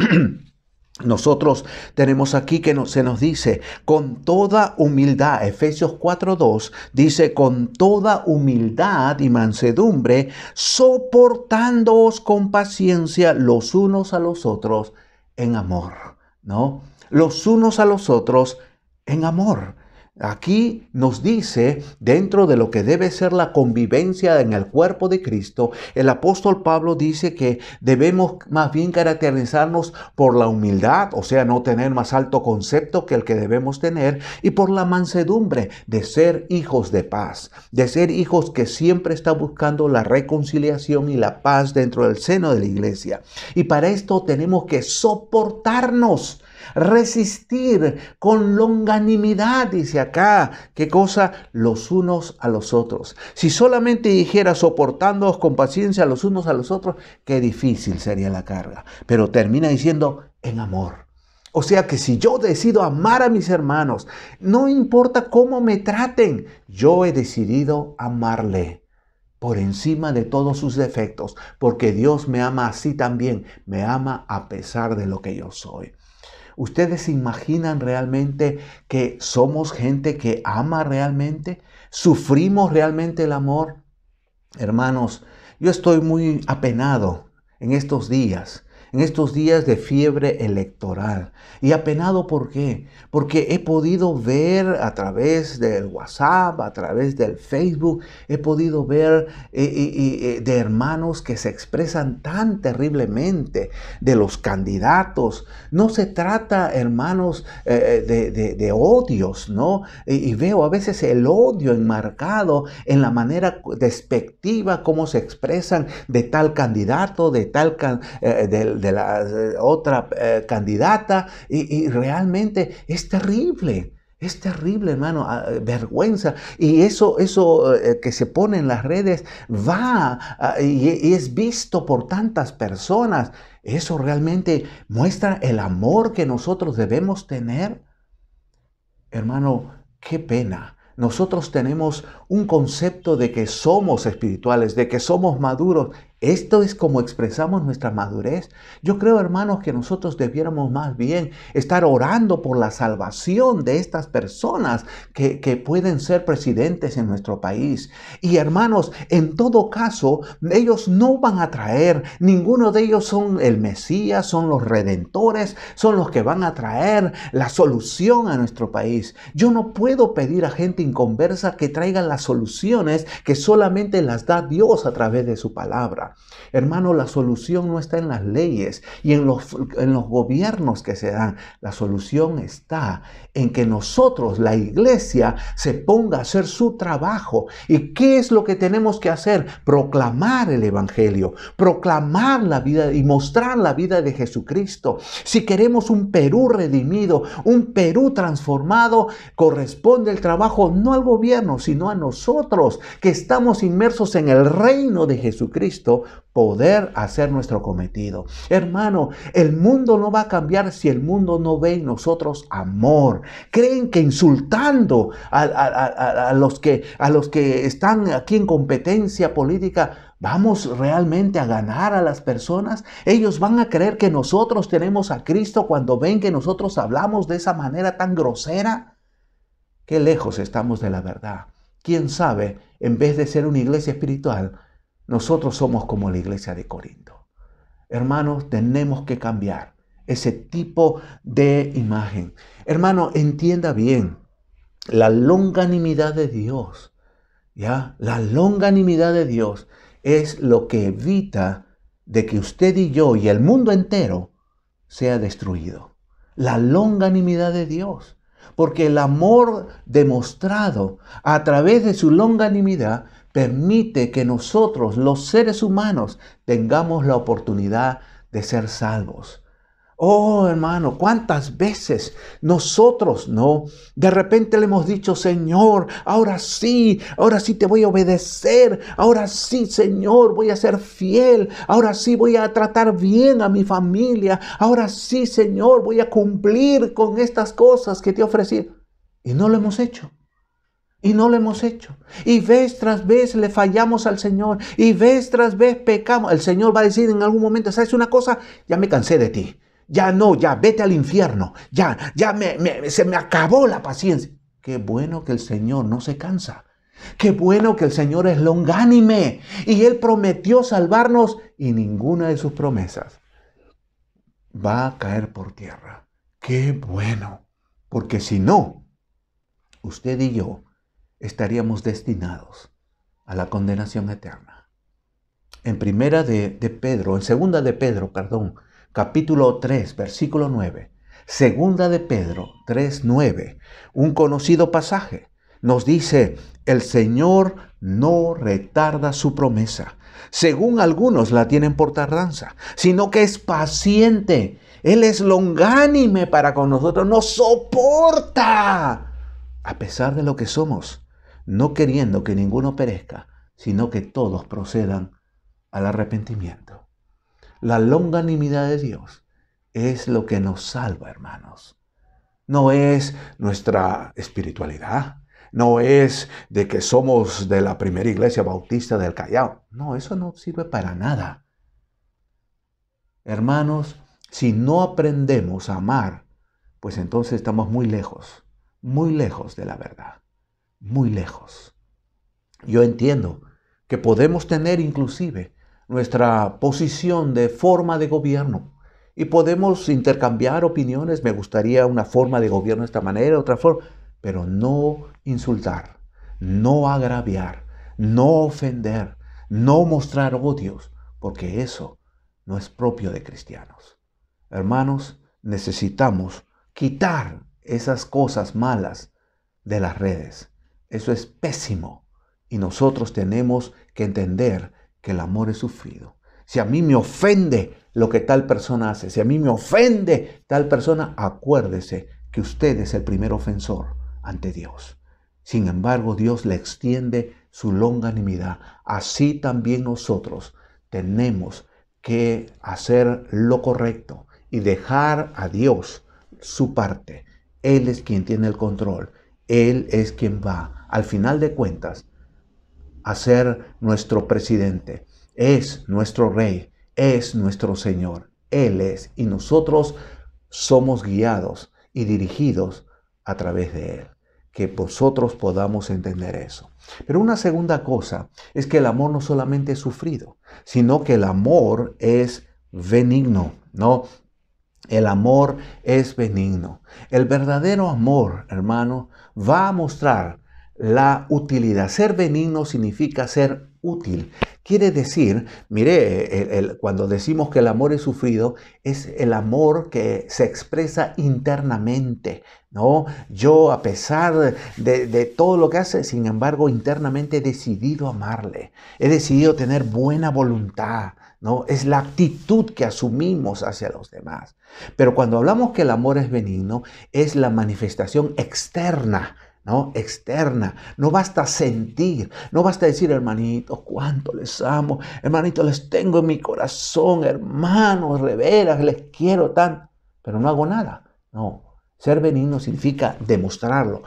nosotros tenemos aquí que se nos dice, con toda humildad, Efesios 4:2 dice, con toda humildad y mansedumbre, soportándoos con paciencia los unos a los otros en amor, ¿no? Los unos a los otros en amor. Aquí nos dice, dentro de lo que debe ser la convivencia en el cuerpo de Cristo, el apóstol Pablo dice que debemos más bien caracterizarnos por la humildad, o sea, no tener más alto concepto que el que debemos tener, y por la mansedumbre de ser hijos de paz, de ser hijos que siempre están buscando la reconciliación y la paz dentro del seno de la iglesia. Y para esto tenemos que soportarnos, resistir con longanimidad, dice acá. ¿Qué cosa? Los unos a los otros. Si solamente dijera soportándoos con paciencia los unos a los otros, qué difícil sería la carga. Pero termina diciendo en amor. O sea que si yo decido amar a mis hermanos, no importa cómo me traten, yo he decidido amarle por encima de todos sus defectos, porque Dios me ama así también, me ama a pesar de lo que yo soy. ¿Ustedes se imaginan realmente que somos gente que ama realmente? ¿Sufrimos realmente el amor? Hermanos, yo estoy muy apenado en estos días de fiebre electoral. ¿Y apenado por qué? Porque he podido ver a través del WhatsApp, a través del Facebook, he podido ver de hermanos que se expresan tan terriblemente de los candidatos. No se trata, hermanos, de odios, ¿no? Y veo a veces el odio enmarcado en la manera despectiva como se expresan de tal candidato, de la otra candidata, y realmente es terrible. Es terrible, hermano, vergüenza. Y eso que se pone en las redes y es visto por tantas personas. Eso realmente muestra el amor que nosotros debemos tener. Hermano, qué pena. Nosotros tenemos un concepto de que somos espirituales, de que somos maduros. ¿Esto es como expresamos nuestra madurez? Yo creo, hermanos, que nosotros debiéramos más bien estar orando por la salvación de estas personas que pueden ser presidentes en nuestro país. Y hermanos, en todo caso, ellos no van a traer, ninguno de ellos son el Mesías, son los redentores, son los que van a traer la solución a nuestro país. Yo no puedo pedir a gente inconversa que traigan las soluciones que solamente las da Dios a través de su palabra. Hermano, la solución no está en las leyes y en los gobiernos que se dan. La solución está en que nosotros, la iglesia, se ponga a hacer su trabajo. ¿Y qué es lo que tenemos que hacer? Proclamar el evangelio, proclamar la vida y mostrar la vida de Jesucristo. Si queremos un Perú redimido, un Perú transformado, corresponde el trabajo no al gobierno, sino a nosotros que estamos inmersos en el reino de Jesucristo, pero poder hacer nuestro cometido. Hermano, el mundo no va a cambiar si el mundo no ve en nosotros amor. Creen que insultando a los que están aquí en competencia política, ¿vamos realmente a ganar a las personas? Ellos van a creer que nosotros tenemos a Cristo cuando ven que nosotros hablamos de esa manera tan grosera. Qué lejos estamos de la verdad. ¿Quién sabe? En vez de ser una iglesia espiritual, nosotros somos como la iglesia de Corinto. Hermanos, tenemos que cambiar ese tipo de imagen. Hermano, entienda bien, la longanimidad de Dios, ¿ya? La longanimidad de Dios es lo que evita de que usted y yo y el mundo entero sea destruido. La longanimidad de Dios. Porque el amor demostrado a través de su longanimidad permite que nosotros, los seres humanos, tengamos la oportunidad de ser salvos. Oh, hermano, ¿cuántas veces nosotros, de repente le hemos dicho, Señor, ahora sí te voy a obedecer, ahora sí, Señor, voy a ser fiel, ahora sí voy a tratar bien a mi familia, ahora sí, Señor, voy a cumplir con estas cosas que te ofrecí? Y no lo hemos hecho. Y no lo hemos hecho. Y vez tras vez le fallamos al Señor. Y vez tras vez pecamos. El Señor va a decir en algún momento, ¿sabes una cosa? Ya me cansé de ti. Ya vete al infierno. Se me acabó la paciencia. Qué bueno que el Señor no se cansa. Qué bueno que el Señor es longánime. Y Él prometió salvarnos y ninguna de sus promesas va a caer por tierra. Qué bueno. Porque si no, usted y yo estaríamos destinados a la condenación eterna. En segunda de Pedro, capítulo 3, versículo 9. Segunda de Pedro 3, 9. Un conocido pasaje nos dice, el Señor no retarda su promesa, según algunos la tienen por tardanza, sino que es paciente. Él es longánime para con nosotros, nos soporta, a pesar de lo que somos, no queriendo que ninguno perezca, sino que todos procedan al arrepentimiento. La longanimidad de Dios es lo que nos salva, hermanos. No es nuestra espiritualidad, no es de que somos de la primera iglesia bautista del Callao. No, eso no sirve para nada. Hermanos, si no aprendemos a amar, pues entonces estamos muy lejos de la verdad, muy lejos. Yo entiendo que podemos tener inclusive nuestra posición de forma de gobierno y podemos intercambiar opiniones. Me gustaría una forma de gobierno de esta manera, otra forma, pero no insultar, no agraviar, no ofender, no mostrar odios, porque eso no es propio de cristianos. Hermanos, necesitamos quitar esas cosas malas de las redes. Eso es pésimo. Y nosotros tenemos que entender que el amor es sufrido. Si a mí me ofende lo que tal persona hace, si a mí me ofende tal persona, acuérdese que usted es el primer ofensor ante Dios. Sin embargo, Dios le extiende su longanimidad. Así también nosotros tenemos que hacer lo correcto y dejar a Dios su parte. Él es quien tiene el control. Él es quien va, al final de cuentas, a ser nuestro presidente. Es nuestro rey, es nuestro Señor. Él es, y nosotros somos guiados y dirigidos a través de Él. Que vosotros podamos entender eso. Pero una segunda cosa es que el amor no solamente es sufrido, sino que el amor es benigno, ¿no? El amor es benigno. El verdadero amor, hermano, va a mostrar la utilidad. Ser benigno significa ser útil. Quiere decir, mire, cuando decimos que el amor es sufrido, es el amor que se expresa internamente, ¿no? Yo, a pesar de todo lo que hace, sin embargo, internamente he decidido amarle. He decidido tener buena voluntad, ¿no? Es la actitud que asumimos hacia los demás. Pero cuando hablamos que el amor es benigno, es la manifestación externa, ¿no? Externa. No basta sentir, no basta decir, hermanitos, cuánto les amo, hermanitos, les tengo en mi corazón, hermanos, reveras, les quiero tanto, pero no hago nada. No, ser benigno significa demostrarlo.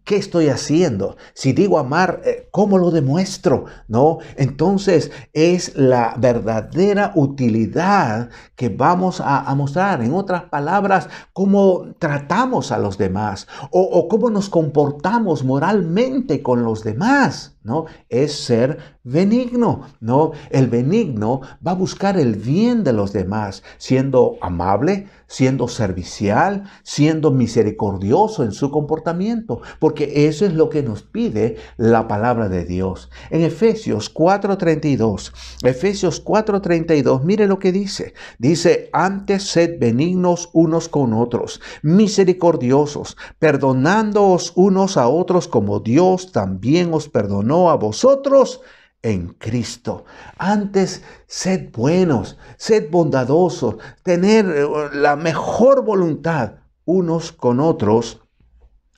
¿Qué estoy haciendo? Si digo amar, ¿cómo lo demuestro? ¿No? Entonces es la verdadera utilidad que vamos a mostrar. En otras palabras, cómo tratamos a los demás o cómo nos comportamos moralmente con los demás, ¿no? Es ser benigno, ¿no? El benigno va a buscar el bien de los demás, siendo amable, siendo servicial, siendo misericordioso en su comportamiento, porque eso es lo que nos pide la palabra de Dios. En Efesios 4:32, mire lo que dice. Dice, antes sed benignos unos con otros, misericordiosos, perdonándoos unos a otros como Dios también os perdonó a vosotros en Cristo. Antes, sed buenos, sed bondadosos, tener la mejor voluntad unos con otros,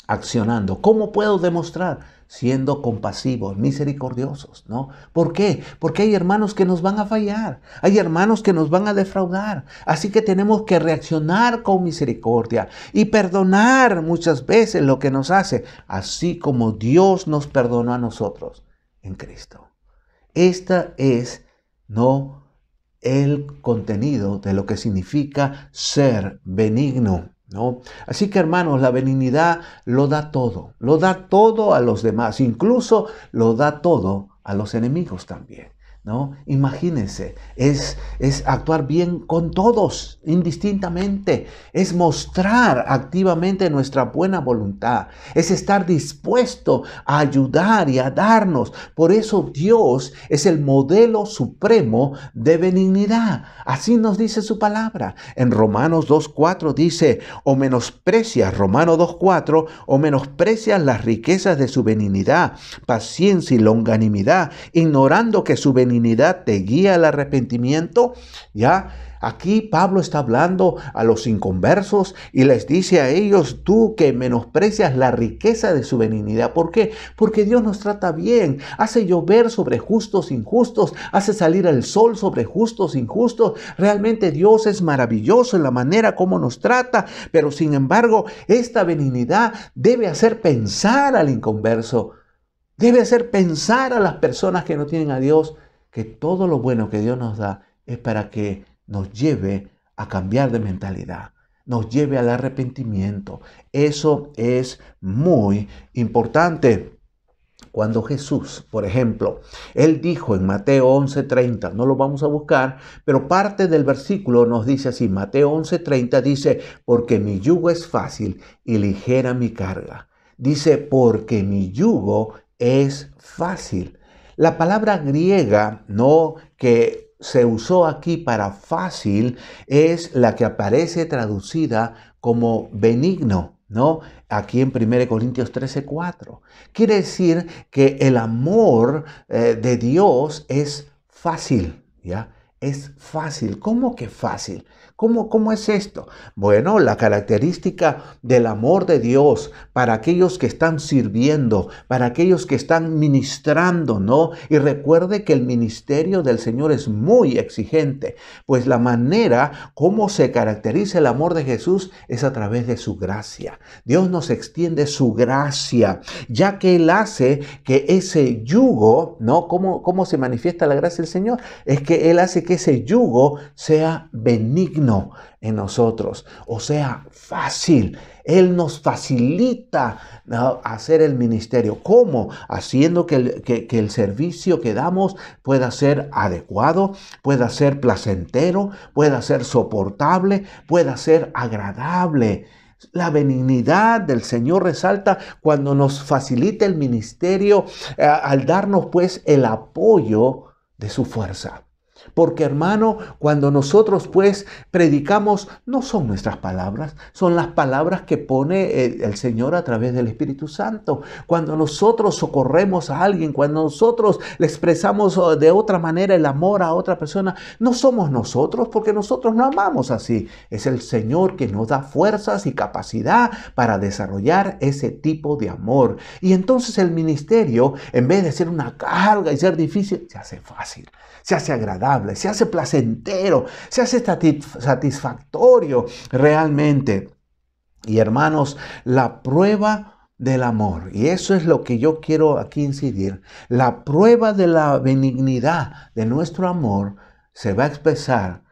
accionando. ¿Cómo puedo demostrar? Siendo compasivos, misericordiosos, ¿no? ¿Por qué? Porque hay hermanos que nos van a fallar, hay hermanos que nos van a defraudar, así que tenemos que reaccionar con misericordia y perdonar muchas veces lo que nos hace, así como Dios nos perdonó a nosotros en Cristo. Esta es, ¿no?, el contenido de lo que significa ser benigno, ¿no? Así que, hermanos, la benignidad lo da todo a los demás, incluso lo da todo a los enemigos también, ¿no? Imagínense, es actuar bien con todos, indistintamente, es mostrar activamente nuestra buena voluntad, es estar dispuesto a ayudar y a darnos. Por eso Dios es el modelo supremo de benignidad. Así nos dice su palabra. En Romanos 2:4 dice, Romanos 2:4, o menosprecias las riquezas de su benignidad, paciencia y longanimidad, ignorando que su benignidad te guía al arrepentimiento. Ya, aquí Pablo está hablando a los inconversos y les dice a ellos, tú que menosprecias la riqueza de su benignidad. ¿Por qué? Porque Dios nos trata bien, hace llover sobre justos e injustos, hace salir el sol sobre justos e injustos. Realmente Dios es maravilloso en la manera como nos trata, pero sin embargo, esta benignidad debe hacer pensar al inconverso, debe hacer pensar a las personas que no tienen a Dios, que todo lo bueno que Dios nos da es para que nos lleve a cambiar de mentalidad, nos lleve al arrepentimiento. Eso es muy importante. Cuando Jesús, por ejemplo, Él dijo en Mateo 11:30, no lo vamos a buscar, pero parte del versículo nos dice así, Mateo 11:30 dice, porque mi yugo es fácil y ligera mi carga. Dice, porque mi yugo es fácil. La palabra griega, ¿no?, que se usó aquí para fácil es la que aparece traducida como benigno, ¿no? Aquí en 1 Corintios 13:4. Quiere decir que el amor de Dios es fácil, ¿ya? Es fácil. ¿Cómo que fácil? ¿Cómo es esto? Bueno, la característica del amor de Dios para aquellos que están sirviendo, para aquellos que están ministrando, ¿no? Y recuerde que el ministerio del Señor es muy exigente, pues la manera como se caracteriza el amor de Jesús es a través de su gracia. Dios nos extiende su gracia, ya que Él hace que ese yugo, ¿no? ¿Cómo se manifiesta la gracia del Señor? Es que Él hace que ese yugo sea benigno en nosotros, o sea, fácil. Él nos facilita, ¿no?, hacer el ministerio. ¿Cómo? Haciendo que el servicio que damos pueda ser adecuado, pueda ser placentero, pueda ser soportable, pueda ser agradable. La benignidad del Señor resalta cuando nos facilita el ministerio al darnos pues el apoyo de su fuerza. Porque hermano, cuando nosotros pues predicamos, no son nuestras palabras, son las palabras que pone el Señor a través del Espíritu Santo. Cuando nosotros socorremos a alguien, cuando nosotros le expresamos de otra manera el amor a otra persona, no somos nosotros, porque nosotros no amamos así. Es el Señor que nos da fuerzas y capacidad para desarrollar ese tipo de amor. Y entonces el ministerio, en vez de ser una carga y ser difícil, se hace fácil, se hace agradable, se hace placentero, se hace satisfactorio realmente. Y hermanos, la prueba del amor, y eso es lo que yo quiero aquí incidir, la prueba de la benignidad de nuestro amor se va a expresar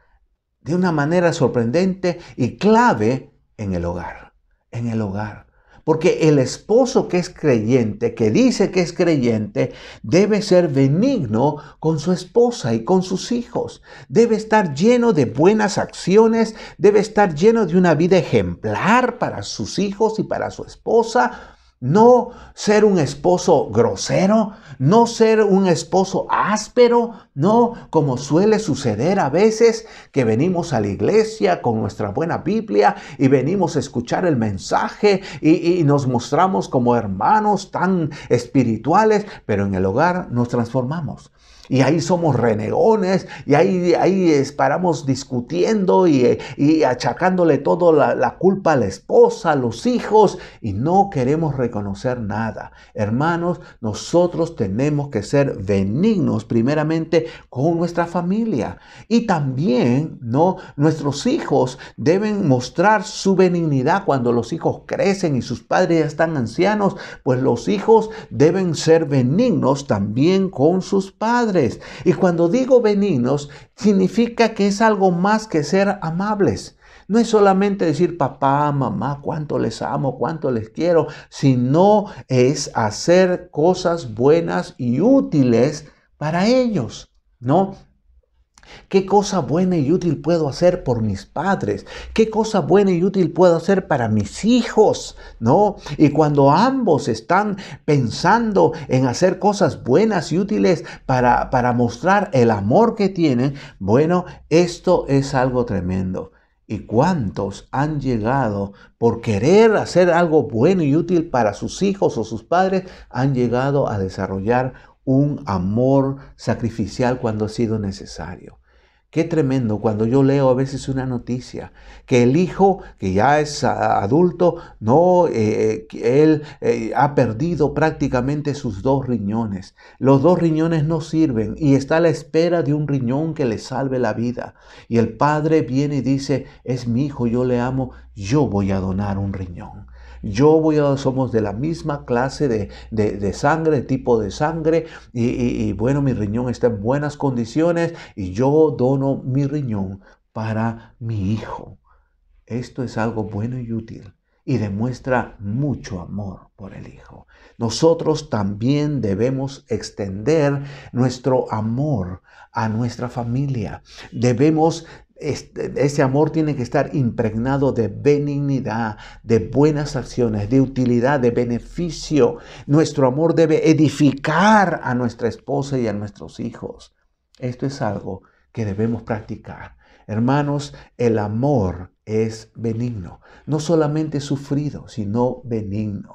de una manera sorprendente y clave en el hogar, en el hogar. Porque el esposo que es creyente, que dice que es creyente, debe ser benigno con su esposa y con sus hijos. Debe estar lleno de buenas acciones, debe estar lleno de una vida ejemplar para sus hijos y para su esposa. No ser un esposo grosero, no ser un esposo áspero, no como suele suceder a veces que venimos a la iglesia con nuestra buena Biblia y venimos a escuchar el mensaje y nos mostramos como hermanos tan espirituales, pero en el hogar nos transformamos. Y ahí somos renegones y ahí paramos discutiendo y achacándole toda la culpa a la esposa, a los hijos, y no queremos reconocer nada. Hermanos, nosotros tenemos que ser benignos primeramente con nuestra familia. Y también, ¿no? Nuestros hijos deben mostrar su benignidad cuando los hijos crecen y sus padres ya están ancianos, pues los hijos deben ser benignos también con sus padres. Y cuando digo benignos, significa que es algo más que ser amables. No es solamente decir papá, mamá, cuánto les amo, cuánto les quiero, sino es hacer cosas buenas y útiles para ellos, ¿no? ¿Qué cosa buena y útil puedo hacer por mis padres? ¿Qué cosa buena y útil puedo hacer para mis hijos? ¿No? Y cuando ambos están pensando en hacer cosas buenas y útiles para mostrar el amor que tienen, bueno, esto es algo tremendo. ¿Y cuántos han llegado por querer hacer algo bueno y útil para sus hijos o sus padres, han llegado a desarrollar un amor sacrificial cuando ha sido necesario? Qué tremendo cuando yo leo a veces una noticia que el hijo que ya es adulto, él ha perdido prácticamente sus 2 riñones. Los 2 riñones no sirven y está a la espera de un riñón que le salve la vida. Y el padre viene y dice, es mi hijo, yo le amo, yo voy a donar un riñón. Somos de la misma clase de sangre, tipo de sangre, y bueno, mi riñón está en buenas condiciones y yo dono mi riñón para mi hijo. Esto es algo bueno y útil y demuestra mucho amor por el hijo. Nosotros también debemos extender nuestro amor a nuestra familia. Ese amor tiene que estar impregnado de benignidad, de buenas acciones, de utilidad, de beneficio. Nuestro amor debe edificar a nuestra esposa y a nuestros hijos. Esto es algo que debemos practicar. Hermanos, el amor es benigno. No solamente sufrido, sino benigno.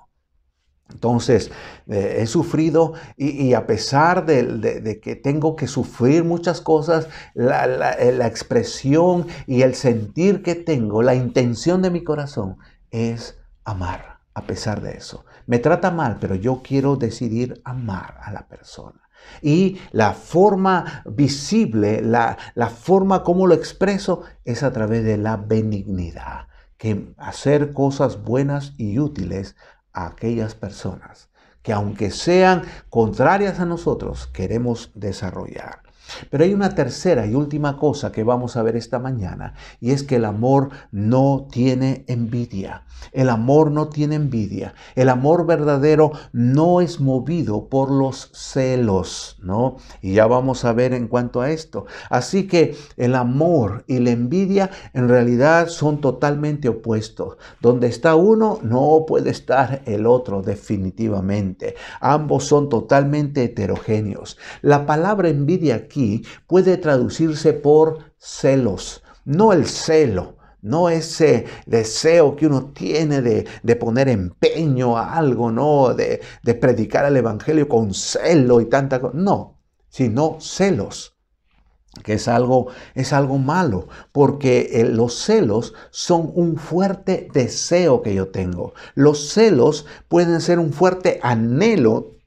Entonces, he sufrido y a pesar de que tengo que sufrir muchas cosas, la expresión y el sentir que tengo, la intención de mi corazón es amar a pesar de eso. Me trata mal, pero yo quiero decidir amar a la persona. Y la forma visible, la forma como lo expreso es a través de la benignidad, que hacer cosas buenas y útiles a aquellas personas que aunque sean contrarias a nosotros, queremos desarrollar. Pero hay una tercera y última cosa que vamos a ver esta mañana, y es que el amor no tiene envidia. El amor no tiene envidia. El amor verdadero no es movido por los celos, ¿no? Y ya vamos a ver en cuanto a esto. Así que el amor y la envidia en realidad son totalmente opuestos. Donde está uno, no puede estar el otro definitivamente. Ambos son totalmente heterogéneos. La palabra envidia aquí puede traducirse por celos, no el celo. No ese deseo que uno tiene de poner empeño a algo, ¿no? De predicar el evangelio con celo y tanta cosa. No, sino celos, que es algo malo, porque los celos son un fuerte deseo que yo tengo. Los celos pueden ser un fuerte anhelo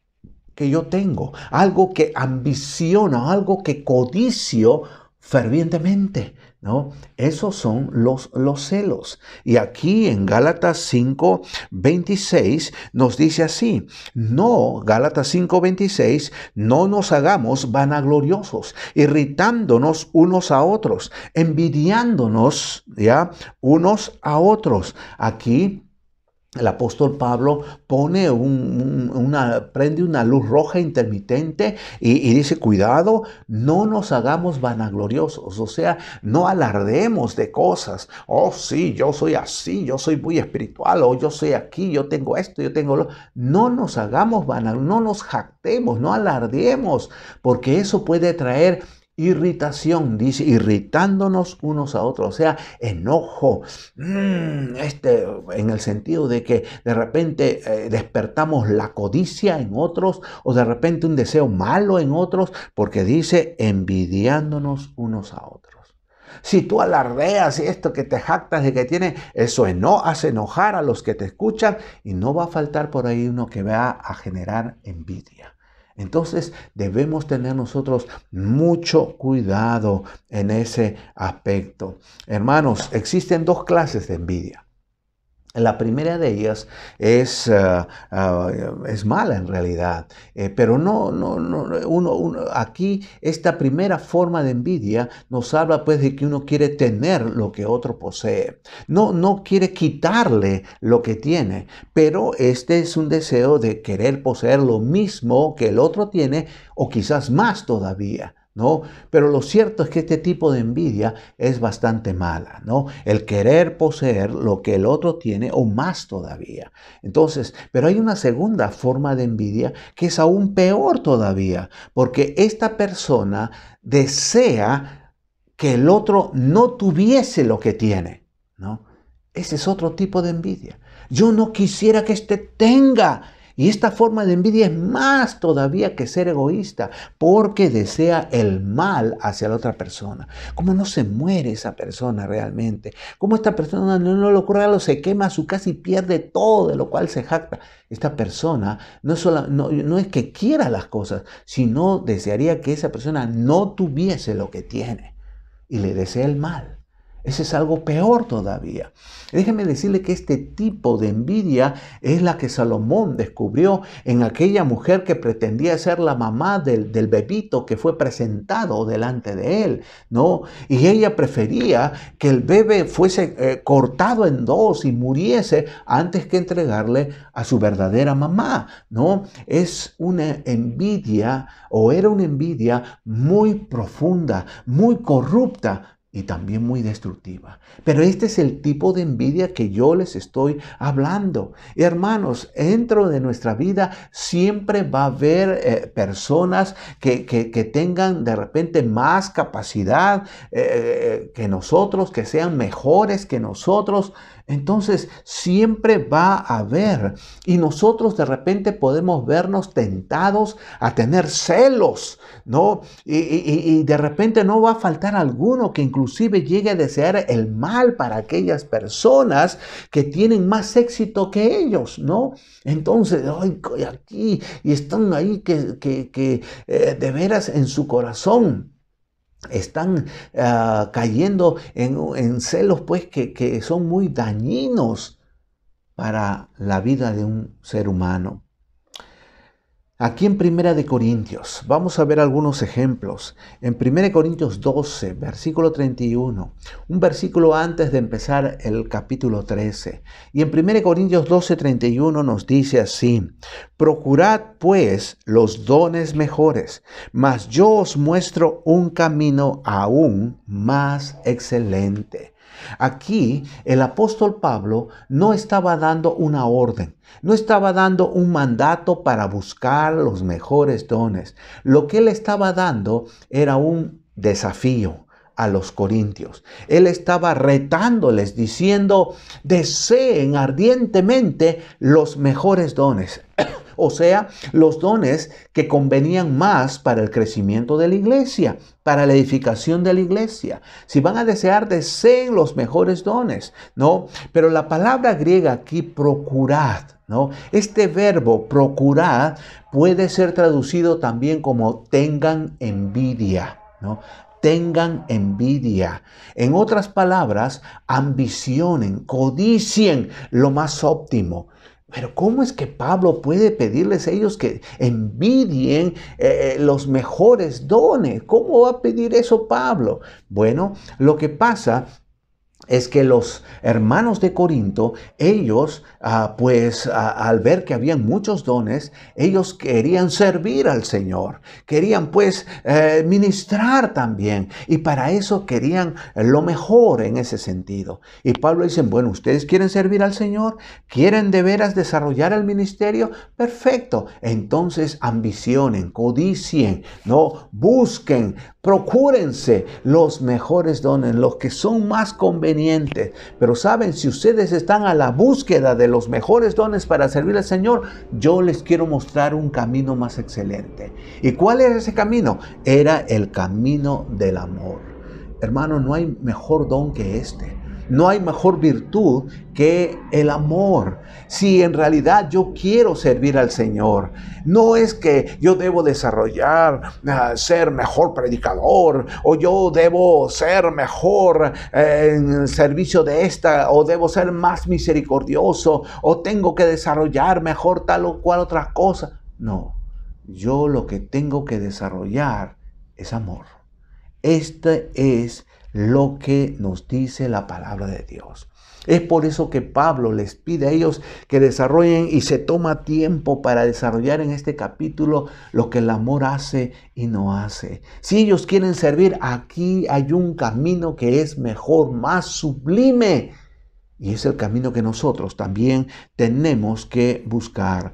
que yo tengo, algo que ambiciono, algo que codicio fervientemente, ¿no? Esos son los celos. Y aquí en Gálatas 5:26 nos dice así, Gálatas 5:26, no nos hagamos vanagloriosos, irritándonos unos a otros, envidiándonos, ¿ya? Unos a otros. Aquí el apóstol Pablo pone prende una luz roja intermitente y dice, cuidado, no nos hagamos vanagloriosos, o sea, no alardeemos de cosas. Oh, sí, yo soy así, yo soy muy espiritual, o yo soy aquí, yo tengo esto, yo tengo lo. No nos hagamos vanagloriosos, no nos jactemos, no alardeemos, porque eso puede traer irritación, dice, irritándonos unos a otros, o sea, enojo, en el sentido de que de repente despertamos la codicia en otros, o de repente un deseo malo en otros, porque dice, envidiándonos unos a otros. Si tú alardeas esto que te jactas de que tiene, eso hace enojar a los que te escuchan, y no va a faltar por ahí uno que va a generar envidia. Entonces debemos tener nosotros mucho cuidado en ese aspecto. Hermanos, existen dos clases de envidia. La primera de ellas es mala en realidad, pero aquí esta primera forma de envidia nos habla pues de que uno quiere tener lo que otro posee. No quiere quitarle lo que tiene, pero este es un deseo de querer poseer lo mismo que el otro tiene o quizás más todavía, ¿no? Pero lo cierto es que este tipo de envidia es bastante mala, ¿no? El querer poseer lo que el otro tiene o más todavía. Entonces, pero hay una segunda forma de envidia que es aún peor todavía, porque esta persona desea que el otro no tuviese lo que tiene, ¿no? Ese es otro tipo de envidia. Yo no quisiera que este tenga. Y esta forma de envidia es más todavía que ser egoísta, porque desea el mal hacia la otra persona. ¿Cómo no se muere esa persona realmente? ¿Cómo esta persona no le ocurre algo, se quema su casa y pierde todo de lo cual se jacta? Esta persona no es que quiera las cosas, sino desearía que esa persona no tuviese lo que tiene y le desea el mal. Ese es algo peor todavía. Déjeme decirle que este tipo de envidia es la que Salomón descubrió en aquella mujer que pretendía ser la mamá del bebito que fue presentado delante de él, ¿no? Y ella prefería que el bebé fuese cortado en dos y muriese antes que entregarle a su verdadera mamá, ¿no? Es una envidia, o era una envidia muy profunda, muy corrupta, y también muy destructiva. Pero este es el tipo de envidia que yo les estoy hablando. Y hermanos, dentro de nuestra vida siempre va a haber personas que tengan de repente más capacidad que nosotros, que sean mejores que nosotros. Entonces siempre va a haber, y nosotros de repente podemos vernos tentados a tener celos, ¿no? Y de repente no va a faltar alguno que inclusive llegue a desear el mal para aquellas personas que tienen más éxito que ellos, ¿no? Entonces, aquí, y están ahí que de veras en su corazón están cayendo en celos pues que son muy dañinos para la vida de un ser humano. Aquí en 1 Corintios, vamos a ver algunos ejemplos. En 1 Corintios 12, versículo 31, un versículo antes de empezar el capítulo 13. Y en 1 Corintios 12, 31 nos dice así: procurad pues los dones mejores, mas yo os muestro un camino aún más excelente. Aquí el apóstol Pablo no estaba dando una orden, no estaba dando un mandato para buscar los mejores dones. Lo que él estaba dando era un desafío a los corintios. Él estaba retándoles diciendo, deseen ardientemente los mejores dones. O sea, los dones que convenían más para el crecimiento de la iglesia, para la edificación de la iglesia. Si van a desear, deseen los mejores dones, ¿no? Pero la palabra griega aquí, procurad, ¿no? Este verbo, procurad, puede ser traducido también como tengan envidia, ¿no? Tengan envidia. En otras palabras, ambicionen, codicien lo más óptimo. Pero ¿cómo es que Pablo puede pedirles a ellos que envidien los mejores dones? ¿Cómo va a pedir eso Pablo? Bueno, lo que pasa es que los hermanos de Corinto, ellos, al ver que habían muchos dones, ellos querían servir al Señor. Querían ministrar también. Y para eso querían lo mejor en ese sentido. Y Pablo dice, bueno, ¿ustedes quieren servir al Señor? ¿Quieren de veras desarrollar el ministerio? Perfecto. Entonces ambicionen, codicien, ¿no? Busquen, procúrense los mejores dones, los que son más convenientes. Pero saben, si ustedes están a la búsqueda de los mejores dones para servir al Señor, yo les quiero mostrar un camino más excelente. ¿Y cuál era ese camino? Era el camino del amor. Hermano, no hay mejor don que este. No hay mejor virtud que el amor. Si en realidad yo quiero servir al Señor, no es que yo debo desarrollar, ser mejor predicador, o yo debo ser mejor en servicio de esta, o debo ser más misericordioso, o tengo que desarrollar mejor tal o cual otra cosa. No, yo lo que tengo que desarrollar es amor. Este es lo que nos dice la palabra de Dios. Es por eso que Pablo les pide a ellos que desarrollen y se toma tiempo para desarrollar en este capítulo lo que el amor hace y no hace. Si ellos quieren servir, aquí hay un camino que es mejor, más sublime. Y es el camino que nosotros también tenemos que buscar.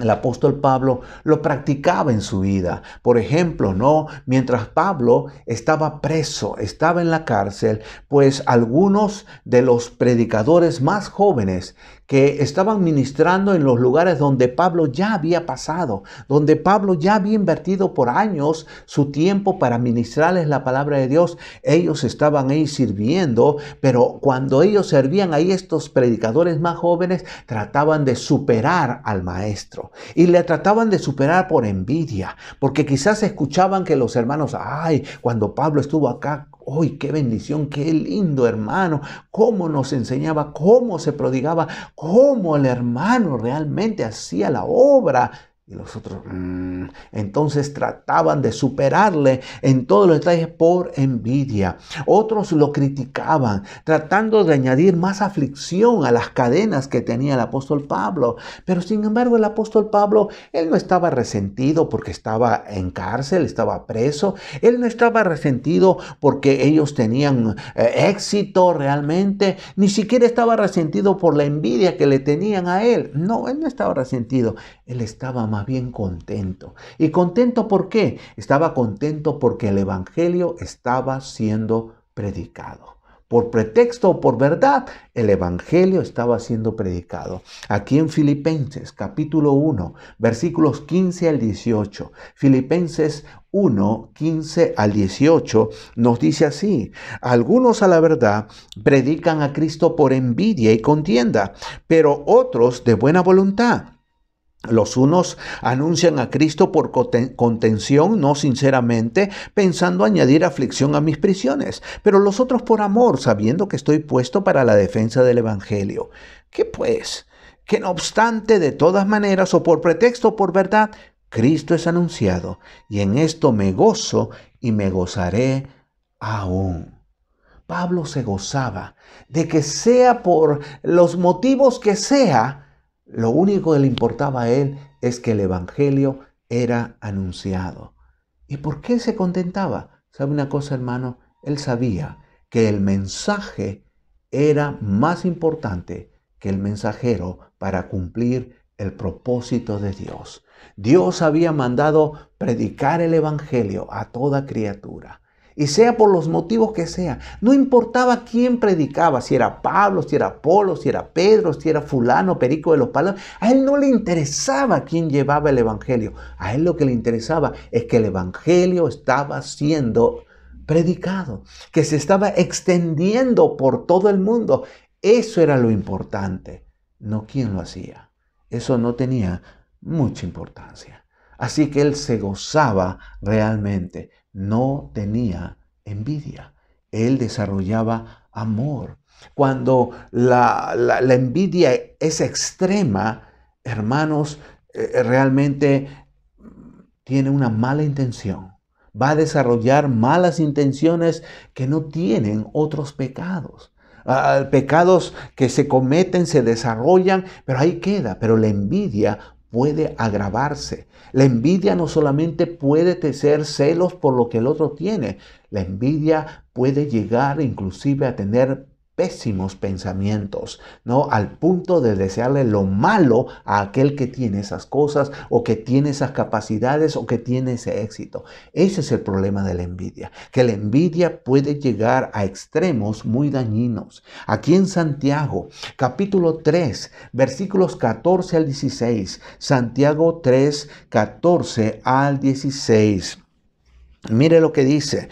El apóstol Pablo lo practicaba en su vida. Por ejemplo, ¿no? Mientras Pablo estaba preso, estaba en la cárcel, pues algunos de los predicadores más jóvenes que estaban ministrando en los lugares donde Pablo ya había pasado, donde Pablo ya había invertido por años su tiempo para ministrarles la palabra de Dios, ellos estaban ahí sirviendo, pero cuando ellos servían ahí, estos predicadores más jóvenes trataban de superar al maestro. Y le trataban de superar por envidia, porque quizás escuchaban que los hermanos, ay, cuando Pablo estuvo acá, ¡uy, qué bendición, qué lindo hermano! Cómo nos enseñaba, cómo se prodigaba, cómo el hermano realmente hacía la obra. Y los otros, entonces trataban de superarle en todos los detalles por envidia. Otros lo criticaban, tratando de añadir más aflicción a las cadenas que tenía el apóstol Pablo. Pero sin embargo, el apóstol Pablo, él no estaba resentido porque estaba en cárcel, estaba preso. Él no estaba resentido porque ellos tenían éxito realmente. Ni siquiera estaba resentido por la envidia que le tenían a él. No, él no estaba resentido. Él estaba más bien contento. ¿Y contento por qué? Estaba contento porque el evangelio estaba siendo predicado. Por pretexto o por verdad, el evangelio estaba siendo predicado. Aquí en Filipenses capítulo 1, versículos 15 al 18. Filipenses 1, 15 al 18 nos dice así: algunos a la verdad predican a Cristo por envidia y contienda, pero otros de buena voluntad. Los unos anuncian a Cristo por contención, no sinceramente, pensando añadir aflicción a mis prisiones, pero los otros por amor, sabiendo que estoy puesto para la defensa del evangelio. ¿Qué pues? Que no obstante, de todas maneras, o por pretexto o por verdad, Cristo es anunciado, y en esto me gozo y me gozaré aún. Pablo se gozaba de que sea por los motivos que sea, lo único que le importaba a él es que el evangelio era anunciado. ¿Y por qué se contentaba? ¿Sabe una cosa, hermano? Él sabía que el mensaje era más importante que el mensajero para cumplir el propósito de Dios. Dios había mandado predicar el evangelio a toda criatura. Y sea por los motivos que sea, no importaba quién predicaba, si era Pablo, si era Apolo, si era Pedro, si era fulano, Perico de los Palos, a él no le interesaba quién llevaba el evangelio. A él lo que le interesaba es que el evangelio estaba siendo predicado, que se estaba extendiendo por todo el mundo. Eso era lo importante, no quién lo hacía. Eso no tenía mucha importancia. Así que él se gozaba realmente. No tenía envidia. Él desarrollaba amor. Cuando la envidia es extrema, hermanos, realmente tiene una mala intención. Va a desarrollar malas intenciones que no tienen otros pecados. Pecados que se cometen, se desarrollan, pero ahí queda. Pero la envidia puede agravarse. La envidia no solamente puede tener celos por lo que el otro tiene. La envidia puede llegar inclusive a tener pésimos pensamientos, ¿no? Al punto de desearle lo malo a aquel que tiene esas cosas o que tiene esas capacidades o que tiene ese éxito. Ese es el problema de la envidia, que la envidia puede llegar a extremos muy dañinos. Aquí en Santiago, capítulo 3, versículos 14 al 16. Santiago 3, 14 al 16. Mire lo que dice,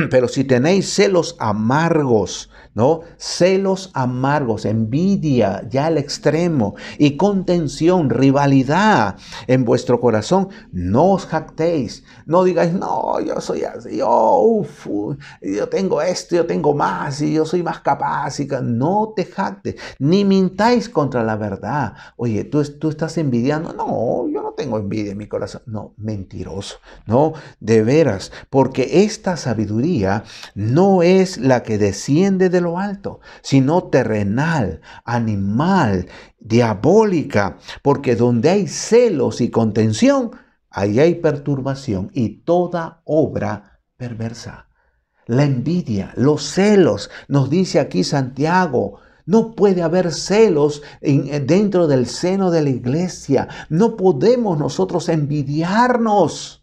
pero si tenéis celos amargos, ¿no? Celos amargos, envidia ya al extremo y contención, rivalidad en vuestro corazón, no os jactéis. No digáis, no, yo soy así, yo tengo esto, yo tengo más y yo soy más capaz. No te jactes, ni mintáis contra la verdad. Oye, tú estás envidiando. No, yo no tengo envidia en mi corazón. No, mentiroso, no, de veras, porque esta sabiduría no es la que desciende de lo alto, sino terrenal, animal, diabólica, porque donde hay celos y contención, ahí hay perturbación y toda obra perversa. La envidia, los celos, nos dice aquí Santiago. No puede haber celos dentro del seno de la iglesia. No podemos nosotros envidiarnos.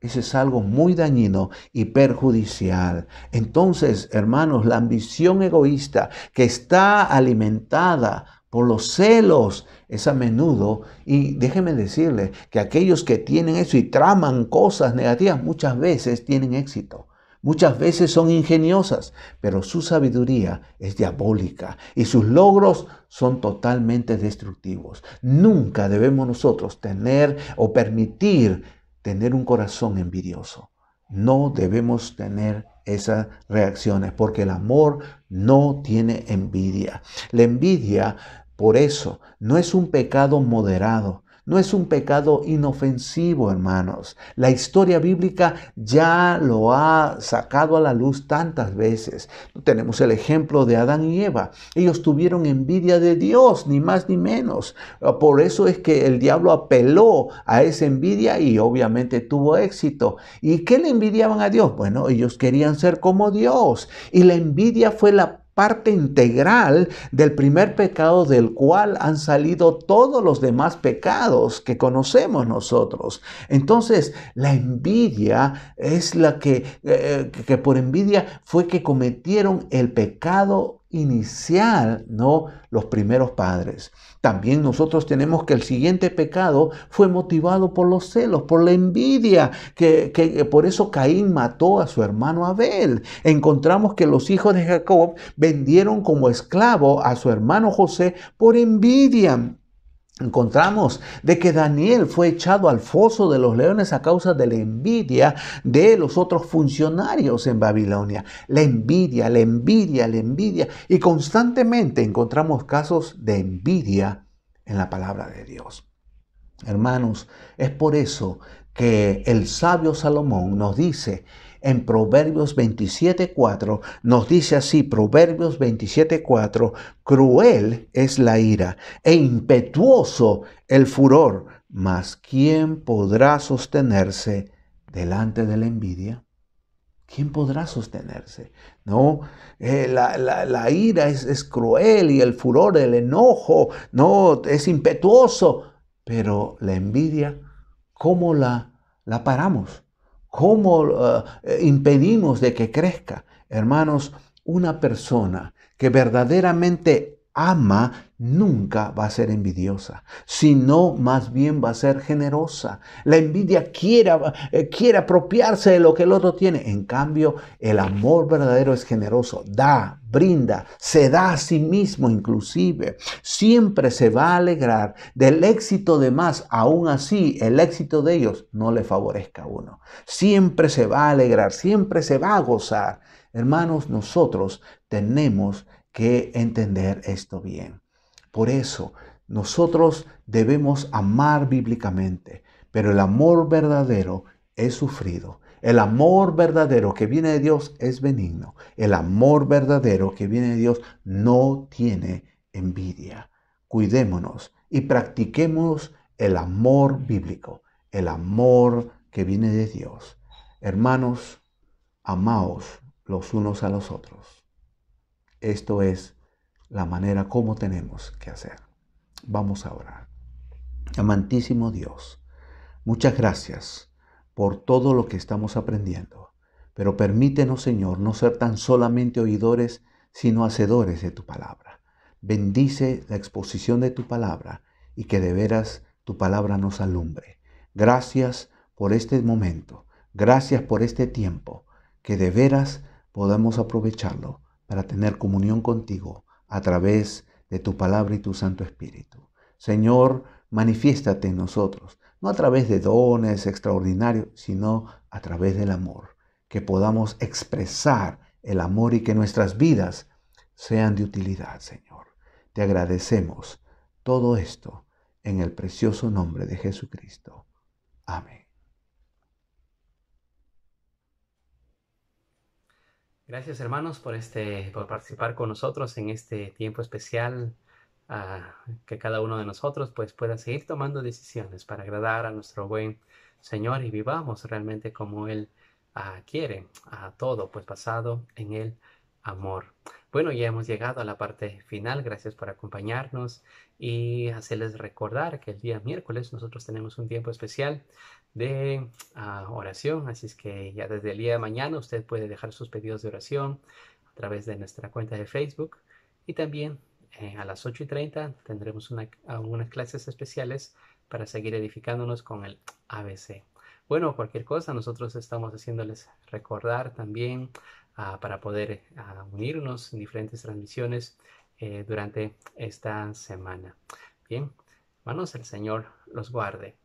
Eso es algo muy dañino y perjudicial. Entonces, hermanos, la ambición egoísta que está alimentada por los celos es a menudo, y déjeme decirle que aquellos que tienen eso y traman cosas negativas muchas veces tienen éxito. Muchas veces son ingeniosas, pero su sabiduría es diabólica y sus logros son totalmente destructivos. Nunca debemos nosotros tener o permitir tener un corazón envidioso. No debemos tener esas reacciones porque el amor no tiene envidia. La envidia, por eso, no es un pecado moderado. No es un pecado inofensivo, hermanos. La historia bíblica ya lo ha sacado a la luz tantas veces. Tenemos el ejemplo de Adán y Eva. Ellos tuvieron envidia de Dios, ni más ni menos. Por eso es que el diablo apeló a esa envidia y obviamente tuvo éxito. ¿Y qué le envidiaban a Dios? Bueno, ellos querían ser como Dios. Y la envidia fue la parte integral del primer pecado del cual han salido todos los demás pecados que conocemos nosotros. Entonces, la envidia es la que por envidia fue que cometieron el pecado inicial, ¿no? Los primeros padres. También nosotros tenemos que el siguiente pecado fue motivado por los celos, por la envidia, que por eso Caín mató a su hermano Abel. Encontramos que los hijos de Jacob vendieron como esclavo a su hermano José por envidia. Encontramos de que Daniel fue echado al foso de los leones a causa de la envidia de los otros funcionarios en Babilonia. La envidia, la envidia, la envidia. Y constantemente encontramos casos de envidia en la palabra de Dios. Hermanos, es por eso que el sabio Salomón nos dice en Proverbios 27:4, nos dice así, Proverbios 27:4, cruel es la ira e impetuoso el furor, mas ¿quién podrá sostenerse delante de la envidia? ¿quién podrá sostenerse? No, la ira es cruel y el furor, el enojo, no, es impetuoso. Pero la envidia, ¿cómo la paramos? ¿Cómo impedimos de que crezca? Hermanos, una persona que verdaderamente ama nunca va a ser envidiosa, sino más bien va a ser generosa. La envidia quiere apropiarse de lo que el otro tiene. En cambio, el amor verdadero es generoso, da, brinda, se da a sí mismo inclusive. Siempre se va a alegrar del éxito de más, aún así el éxito de ellos no le favorezca a uno. Siempre se va a alegrar, siempre se va a gozar. Hermanos, nosotros tenemos que entender esto bien. Por eso, nosotros debemos amar bíblicamente, pero el amor verdadero es sufrido. El amor verdadero que viene de Dios es benigno. El amor verdadero que viene de Dios no tiene envidia. Cuidémonos y practiquemos el amor bíblico, el amor que viene de Dios. Hermanos, amaos los unos a los otros. Esto es la manera como tenemos que hacer. Vamos a orar. Amantísimo Dios, muchas gracias por todo lo que estamos aprendiendo, pero permítenos, Señor, no ser tan solamente oidores, sino hacedores de tu palabra. Bendice la exposición de tu palabra y que de veras tu palabra nos alumbre. Gracias por este momento, gracias por este tiempo, que de veras podamos aprovecharlo para tener comunión contigo a través de tu palabra y tu Santo Espíritu. Señor, manifiéstate en nosotros, no a través de dones extraordinarios, sino a través del amor, que podamos expresar el amor y que nuestras vidas sean de utilidad, Señor. Te agradecemos todo esto en el precioso nombre de Jesucristo. Amén. Gracias, hermanos, por participar con nosotros en este tiempo especial, que cada uno de nosotros pues pueda seguir tomando decisiones para agradar a nuestro buen Señor y vivamos realmente como Él quiere, todo pues basado en el amor. Bueno, ya hemos llegado a la parte final. Gracias por acompañarnos y hacerles recordar que el día miércoles nosotros tenemos un tiempo especial de oración, así es que ya desde el día de mañana usted puede dejar sus pedidos de oración a través de nuestra cuenta de Facebook y también a las 8:30 tendremos unas clases especiales para seguir edificándonos con el ABC. Bueno, cualquier cosa nosotros estamos haciéndoles recordar también para poder unirnos en diferentes transmisiones durante esta semana. Bien, hermanos, el Señor los guarde.